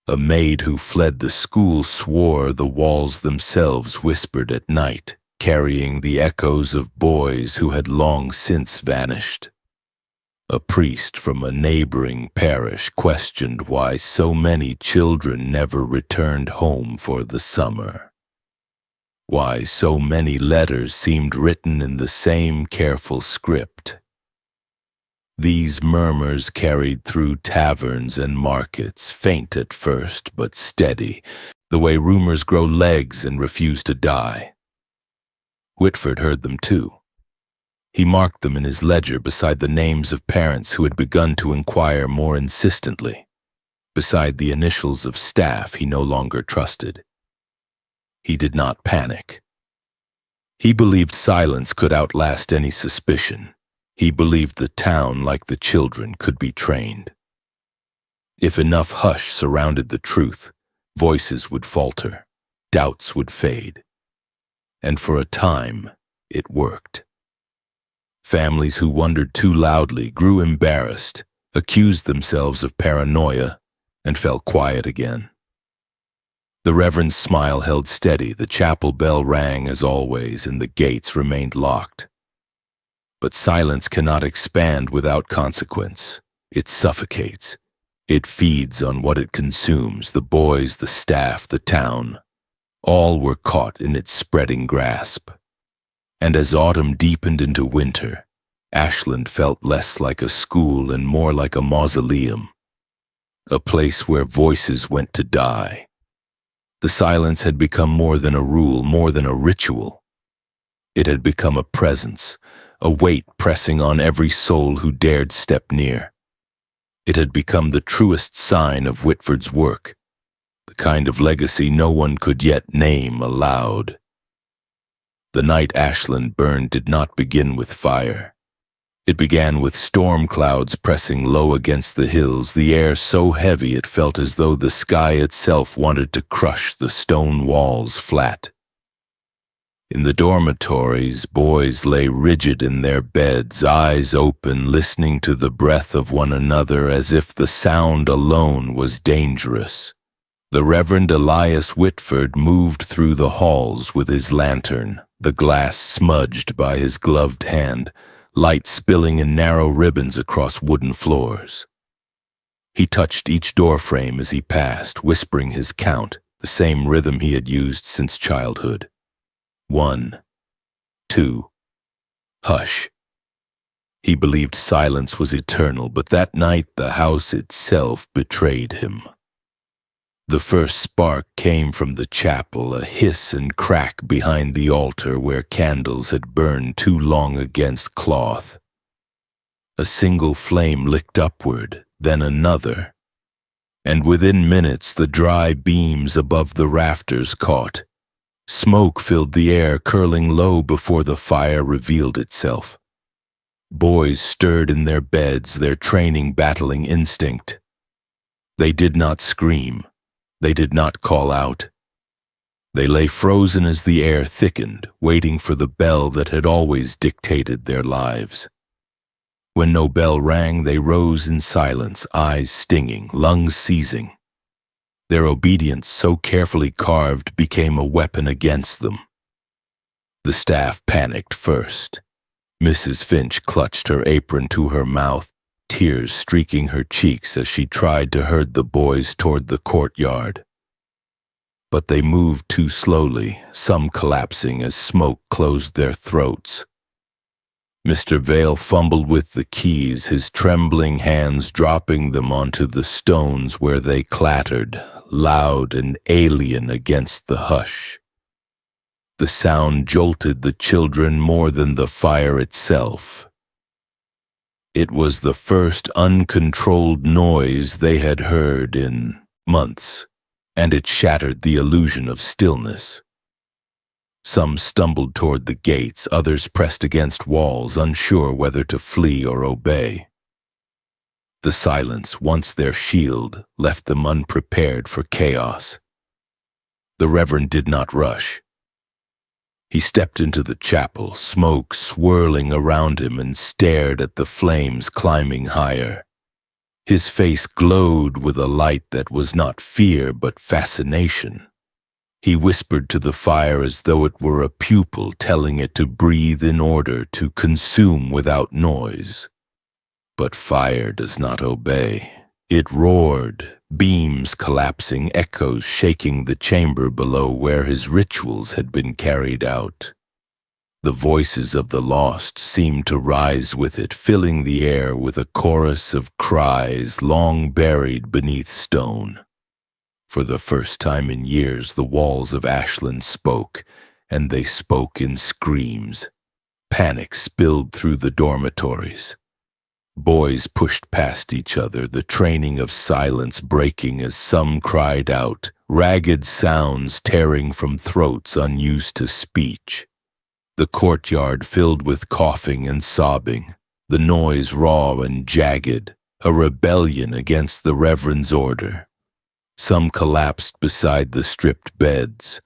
A maid who fled the school swore the walls themselves whispered at night, carrying the echoes of boys who had long since vanished. A priest from a neighboring parish questioned why so many children never returned home for the summer. Why so many letters seemed written in the same careful script. These murmurs carried through taverns and markets, faint at first but steady, the way rumors grow legs and refuse to die. Whitford heard them too. He marked them in his ledger beside the names of parents who had begun to inquire more insistently, beside the initials of staff he no longer trusted. He did not panic. He believed silence could outlast any suspicion. He believed the town, like the children, could be trained. If enough hush surrounded the truth, voices would falter, doubts would fade. And for a time, it worked. Families who wondered too loudly grew embarrassed, accused themselves of paranoia, and fell quiet again. The Reverend's smile held steady, the chapel bell rang as always, and the gates remained locked. But silence cannot expand without consequence. It suffocates. It feeds on what it consumes, the boys, the staff, the town. All were caught in its spreading grasp. And as autumn deepened into winter, Ashland felt less like a school and more like a mausoleum, a place where voices went to die. The silence had become more than a rule, more than a ritual. It had become a presence, a weight pressing on every soul who dared step near. It had become the truest sign of Whitford's work, the kind of legacy no one could yet name aloud. The night Ashland burned did not begin with fire. It began with storm clouds pressing low against the hills, the air so heavy it felt as though the sky itself wanted to crush the stone walls flat. In the dormitories, boys lay rigid in their beds, eyes open, listening to the breath of one another as if the sound alone was dangerous. The Reverend Elias Whitford moved through the halls with his lantern, the glass smudged by his gloved hand, light spilling in narrow ribbons across wooden floors. He touched each doorframe as he passed, whispering his count, the same rhythm he had used since childhood. 1, 2, hush. He believed silence was eternal, but that night the house itself betrayed him. The first spark came from the chapel, a hiss and crack behind the altar where candles had burned too long against cloth. A single flame licked upward, then another, and within minutes the dry beams above the rafters caught. Smoke filled the air, curling low before the fire revealed itself. Boys stirred in their beds, their training battling instinct. They did not scream. They did not call out. They lay frozen as the air thickened, waiting for the bell that had always dictated their lives. When no bell rang, they rose in silence, eyes stinging, lungs seizing. Their obedience, so carefully carved, became a weapon against them. The staff panicked first. Mrs. Finch clutched her apron to her mouth, tears streaking her cheeks as she tried to herd the boys toward the courtyard. But they moved too slowly, some collapsing as smoke closed their throats. Mr. Vale fumbled with the keys, his trembling hands dropping them onto the stones where they clattered, loud and alien against the hush. The sound jolted the children more than the fire itself. It was the first uncontrolled noise they had heard in months, and it shattered the illusion of stillness. Some stumbled toward the gates, others pressed against walls, unsure whether to flee or obey. The silence, once their shield, left them unprepared for chaos. The Reverend did not rush. He stepped into the chapel, smoke swirling around him, and stared at the flames climbing higher. His face glowed with a light that was not fear but fascination. He whispered to the fire as though it were a pupil telling it to breathe in order, to consume without noise. But fire does not obey. It roared, beams collapsing, echoes shaking the chamber below where his rituals had been carried out. The voices of the lost seemed to rise with it, filling the air with a chorus of cries long buried beneath stone. For the first time in years, the walls of Ashland spoke, and they spoke in screams. Panic spilled through the dormitories. Boys pushed past each other, the training of silence breaking as some cried out, ragged sounds tearing from throats unused to speech. The courtyard filled with coughing and sobbing, the noise raw and jagged, a rebellion against the Reverend's order. Some collapsed beside the stripped beds.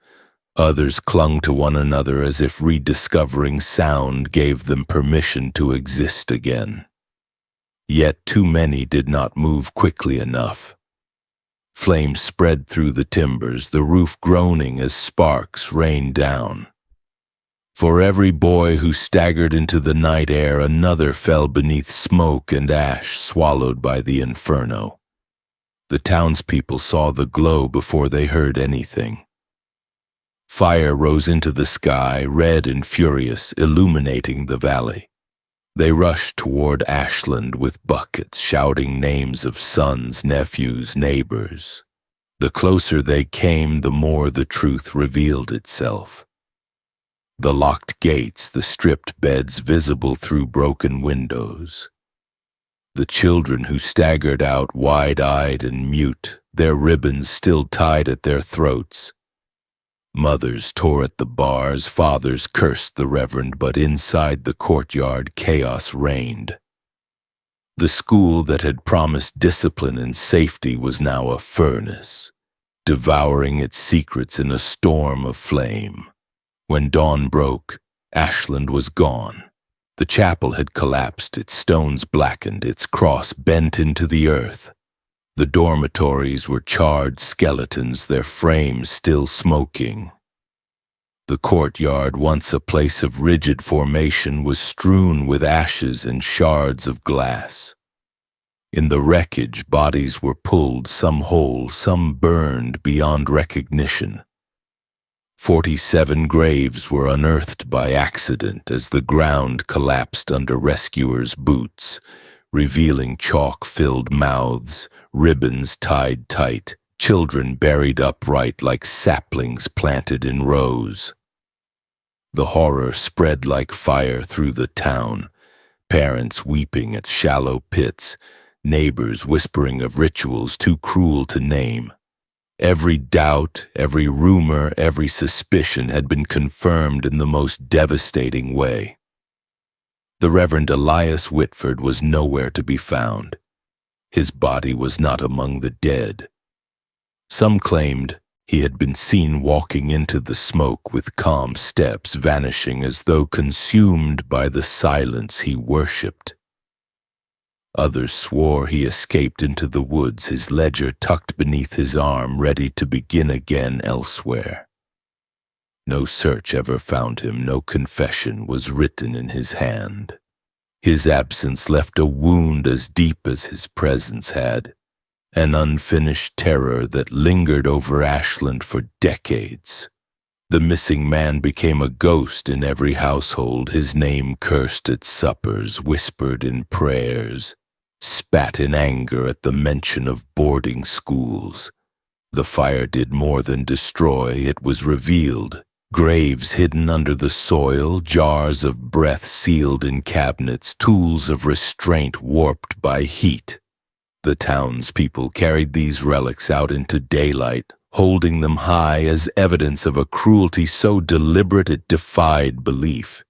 Others clung to one another as if rediscovering sound gave them permission to exist again. Yet too many did not move quickly enough. Flames spread through the timbers, the roof groaning as sparks rained down. For every boy who staggered into the night air, another fell beneath smoke and ash, swallowed by the inferno. The townspeople saw the glow before they heard anything. Fire rose into the sky, red and furious, illuminating the valley. They rushed toward Ashland with buckets, shouting names of sons, nephews, neighbors. The closer they came, the more the truth revealed itself. The locked gates, the stripped beds visible through broken windows. The children who staggered out wide-eyed and mute, their ribbons still tied at their throats. Mothers tore at the bars, fathers cursed the Reverend, but inside the courtyard chaos reigned. The school that had promised discipline and safety was now a furnace, devouring its secrets in a storm of flame. When dawn broke, Ashland was gone. The chapel had collapsed, its stones blackened, its cross bent into the earth. The dormitories were charred skeletons, their frames still smoking. The courtyard, once a place of rigid formation, was strewn with ashes and shards of glass. In the wreckage, bodies were pulled, some whole, some burned beyond recognition. 47 graves were unearthed by accident as the ground collapsed under rescuers' boots, revealing chalk-filled mouths, ribbons tied tight, children buried upright like saplings planted in rows. The horror spread like fire through the town, parents weeping at shallow pits, neighbors whispering of rituals too cruel to name. Every doubt, every rumor, every suspicion had been confirmed in the most devastating way. The Reverend Elias Whitford was nowhere to be found. His body was not among the dead. Some claimed he had been seen walking into the smoke with calm steps, vanishing as though consumed by the silence he worshipped. Others swore he escaped into the woods, his ledger tucked beneath his arm, ready to begin again elsewhere. No search ever found him, no confession was written in his hand. His absence left a wound as deep as his presence had, an unfinished terror that lingered over Ashland for decades. The missing man became a ghost in every household, his name cursed at suppers, whispered in prayers, spat in anger at the mention of boarding schools. The fire did more than destroy, it was revealed. Graves hidden under the soil, jars of breath sealed in cabinets, tools of restraint warped by heat. The townspeople carried these relics out into daylight, holding them high as evidence of a cruelty so deliberate it defied belief.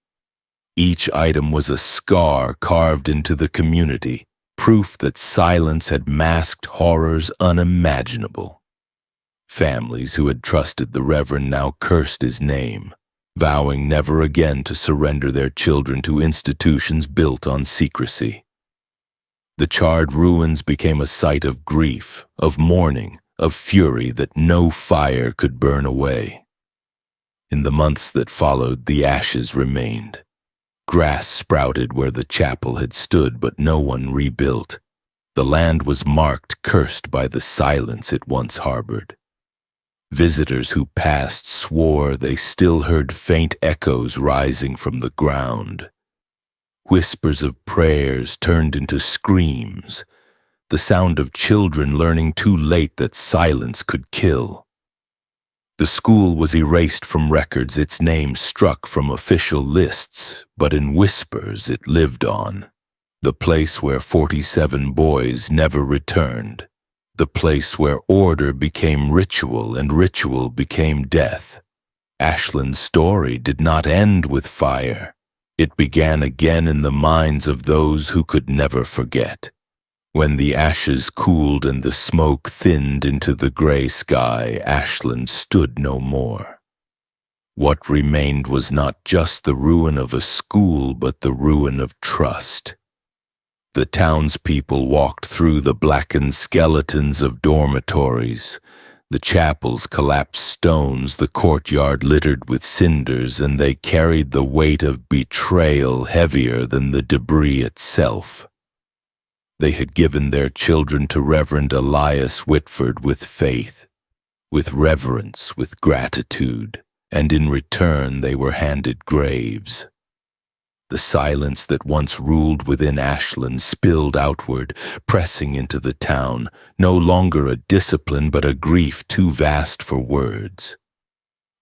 Each item was a scar carved into the community, proof that silence had masked horrors unimaginable. Families who had trusted the Reverend now cursed his name, vowing never again to surrender their children to institutions built on secrecy. The charred ruins became a site of grief, of mourning, of fury that no fire could burn away. In the months that followed, the ashes remained. Grass sprouted where the chapel had stood, but no one rebuilt. The land was marked, cursed by the silence it once harbored. Visitors who passed swore they still heard faint echoes rising from the ground. Whispers of prayers turned into screams, the sound of children learning too late that silence could kill. The school was erased from records, its name struck from official lists, but in whispers it lived on. The place where 47 boys never returned. The place where order became ritual and ritual became death. Ashland's story did not end with fire. It began again in the minds of those who could never forget. When the ashes cooled and the smoke thinned into the gray sky, Ashland stood no more. What remained was not just the ruin of a school, but the ruin of trust. The townspeople walked through the blackened skeletons of dormitories, the chapel's collapsed stones, the courtyard littered with cinders, and they carried the weight of betrayal heavier than the debris itself. They had given their children to Reverend Elias Whitford with faith, with reverence, with gratitude, and in return they were handed graves. The silence that once ruled within Ashland spilled outward, pressing into the town, no longer a discipline but a grief too vast for words.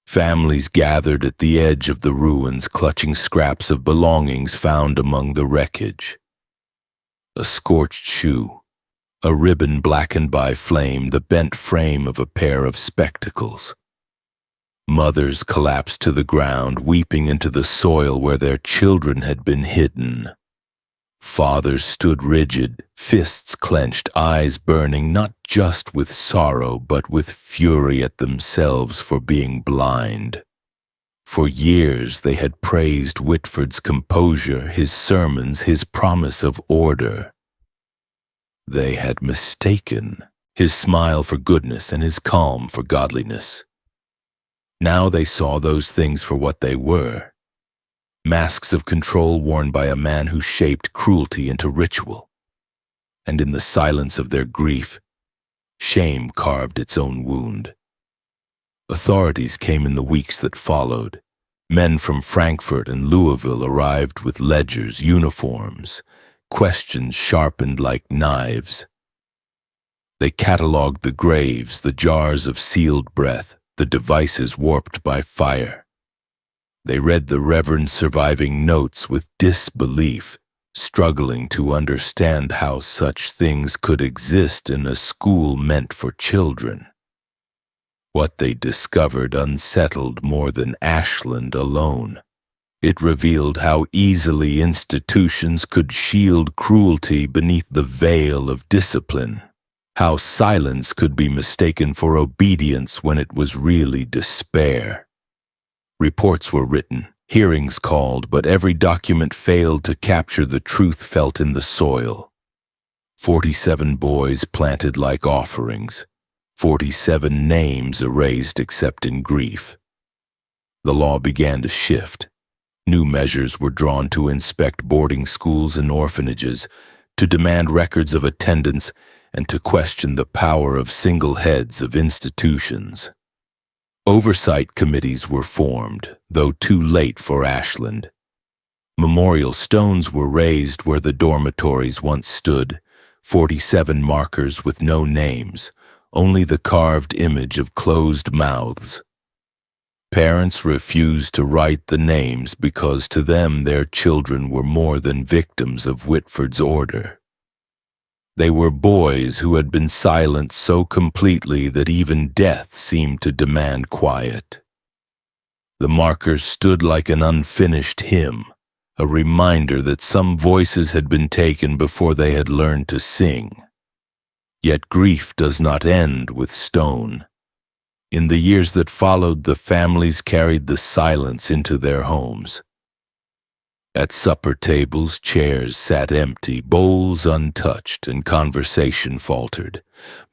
Families gathered at the edge of the ruins, clutching scraps of belongings found among the wreckage. A scorched shoe, a ribbon blackened by flame, the bent frame of a pair of spectacles. Mothers collapsed to the ground, weeping into the soil where their children had been hidden. Fathers stood rigid, fists clenched, eyes burning, not just with sorrow, but with fury at themselves for being blind. For years they had praised Whitford's composure, his sermons, his promise of order. They had mistaken his smile for goodness and his calm for godliness. Now they saw those things for what they were, masks of control worn by a man who shaped cruelty into ritual. And in the silence of their grief, shame carved its own wound. Authorities came in the weeks that followed. Men from Frankfurt and Louisville arrived with ledgers, uniforms, questions sharpened like knives. They catalogued the graves, the jars of sealed breath, the devices warped by fire. They read the Reverend's surviving notes with disbelief, struggling to understand how such things could exist in a school meant for children. What they discovered unsettled more than Ashland alone. It revealed how easily institutions could shield cruelty beneath the veil of discipline. How silence could be mistaken for obedience when it was really despair. Reports were written, hearings called, but every document failed to capture the truth felt in the soil. 47 boys planted like offerings, 47 names erased except in grief. The law began to shift. New measures were drawn to inspect boarding schools and orphanages, to demand records of attendance, and to question the power of single heads of institutions. Oversight committees were formed, though too late for Ashland. Memorial stones were raised where the dormitories once stood, 47 markers with no names, only the carved image of closed mouths. Parents refused to write the names because to them their children were more than victims of Whitford's order. They were boys who had been silenced so completely that even death seemed to demand quiet. The markers stood like an unfinished hymn, a reminder that some voices had been taken before they had learned to sing. Yet grief does not end with stone. In the years that followed, the families carried the silence into their homes. At supper tables, chairs sat empty, bowls untouched, and conversation faltered.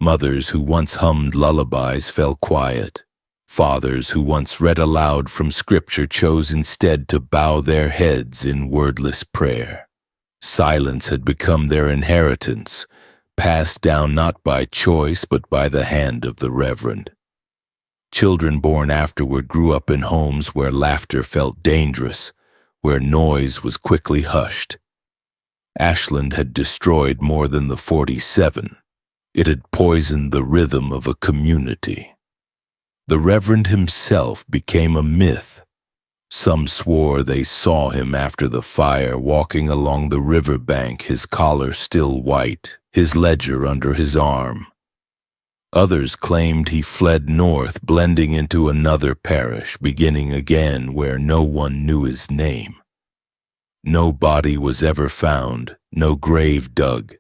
Mothers who once hummed lullabies fell quiet. Fathers who once read aloud from Scripture chose instead to bow their heads in wordless prayer. Silence had become their inheritance, passed down not by choice but by the hand of the Reverend. Children born afterward grew up in homes where laughter felt dangerous, where noise was quickly hushed. Ashland had destroyed more than the 47. It had poisoned the rhythm of a community. The Reverend himself became a myth. Some swore they saw him after the fire walking along the riverbank, his collar still white, his ledger under his arm. Others claimed he fled north, blending into another parish, beginning again where no one knew his name. No body was ever found, no grave dug.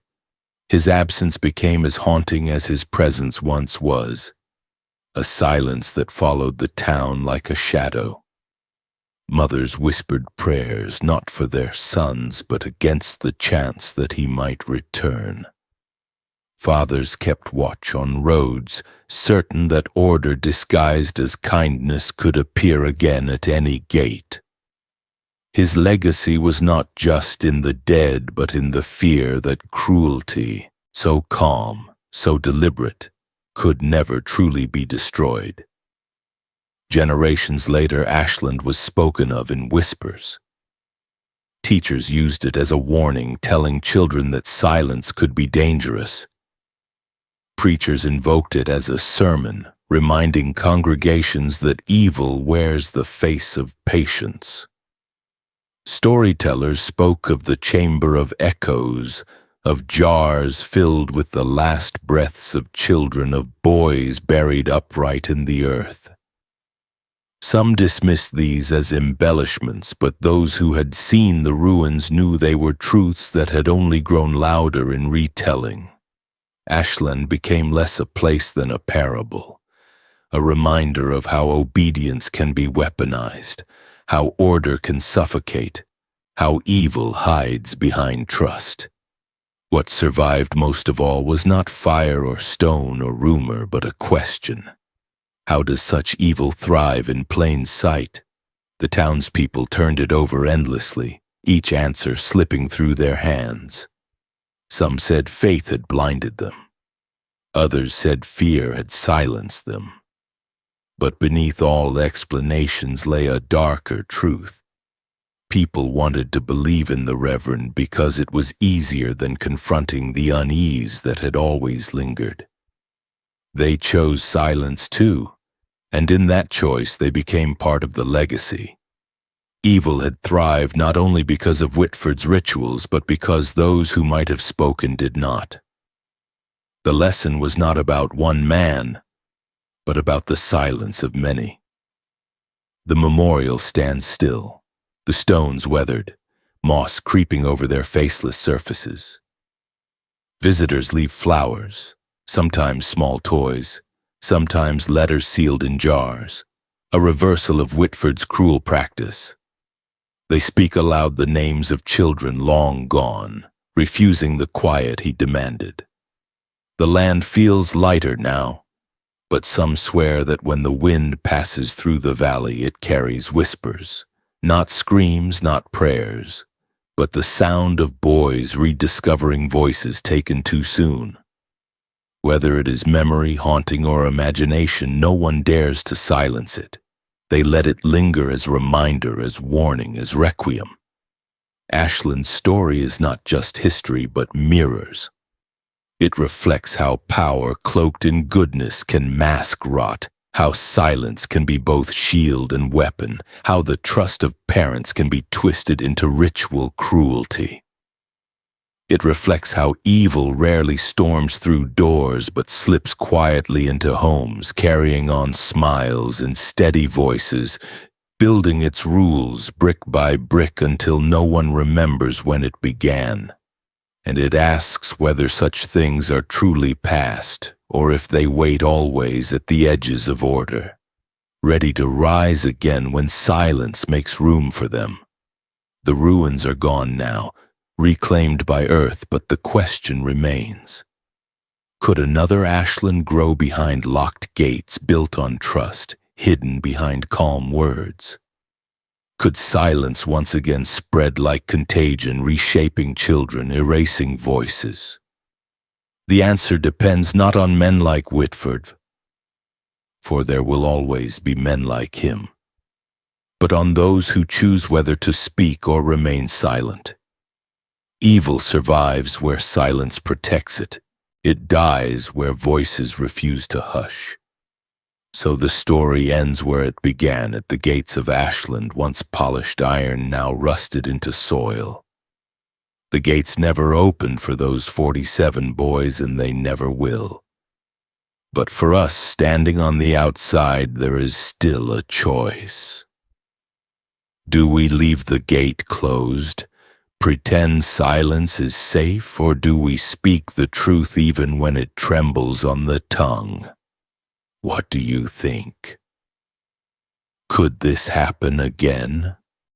His absence became as haunting as his presence once was, a silence that followed the town like a shadow. Mothers whispered prayers not for their sons, but against the chance that he might return. Fathers kept watch on roads, certain that order disguised as kindness could appear again at any gate. His legacy was not just in the dead, but in the fear that cruelty, so calm, so deliberate, could never truly be destroyed. Generations later, Ashland was spoken of in whispers. Teachers used it as a warning, telling children that silence could be dangerous. Preachers invoked it as a sermon, reminding congregations that evil wears the face of patience. Storytellers spoke of the chamber of echoes, of jars filled with the last breaths of children, of boys buried upright in the earth. Some dismissed these as embellishments, but those who had seen the ruins knew they were truths that had only grown louder in retelling. Ashland became less a place than a parable, a reminder of how obedience can be weaponized, how order can suffocate, how evil hides behind trust. What survived most of all was not fire or stone or rumor, but a question. How does such evil thrive in plain sight? The townspeople turned it over endlessly, each answer slipping through their hands. Some said faith had blinded them. Others said fear had silenced them. But beneath all explanations lay a darker truth. People wanted to believe in the Reverend because it was easier than confronting the unease that had always lingered. They chose silence too, and in that choice they became part of the legacy. Evil had thrived not only because of Whitford's rituals, but because those who might have spoken did not. The lesson was not about one man, but about the silence of many. The memorial stands still, the stones weathered, moss creeping over their faceless surfaces. Visitors leave flowers, sometimes small toys, sometimes letters sealed in jars, a reversal of Whitford's cruel practice. They speak aloud the names of children long gone, refusing the quiet he demanded. The land feels lighter now, but some swear that when the wind passes through the valley it carries whispers, not screams, not prayers, but the sound of boys rediscovering voices taken too soon. Whether it is memory, haunting, or imagination, no one dares to silence it. They let it linger as reminder, as warning, as requiem. Ashland's story is not just history, but mirrors. It reflects how power cloaked in goodness can mask rot, how silence can be both shield and weapon, how the trust of parents can be twisted into ritual cruelty. It reflects how evil rarely storms through doors but slips quietly into homes, carrying on smiles and steady voices, building its rules brick by brick until no one remembers when it began. And it asks whether such things are truly past, or if they wait always at the edges of order, ready to rise again when silence makes room for them. The ruins are gone now, reclaimed by earth, but the question remains. Could another Ashland grow behind locked gates built on trust, hidden behind calm words? Could silence once again spread like contagion, reshaping children, erasing voices? The answer depends not on men like Whitford, for there will always be men like him, but on those who choose whether to speak or remain silent. Evil survives where silence protects it. It dies where voices refuse to hush. So the story ends where it began, at the gates of Ashland, once polished iron, now rusted into soil. The gates never opened for those 47 boys, and they never will. But for us standing on the outside, there is still a choice. Do we leave the gate closed, pretend silence is safe, or do we speak the truth even when it trembles on the tongue? What do you think? Could this happen again?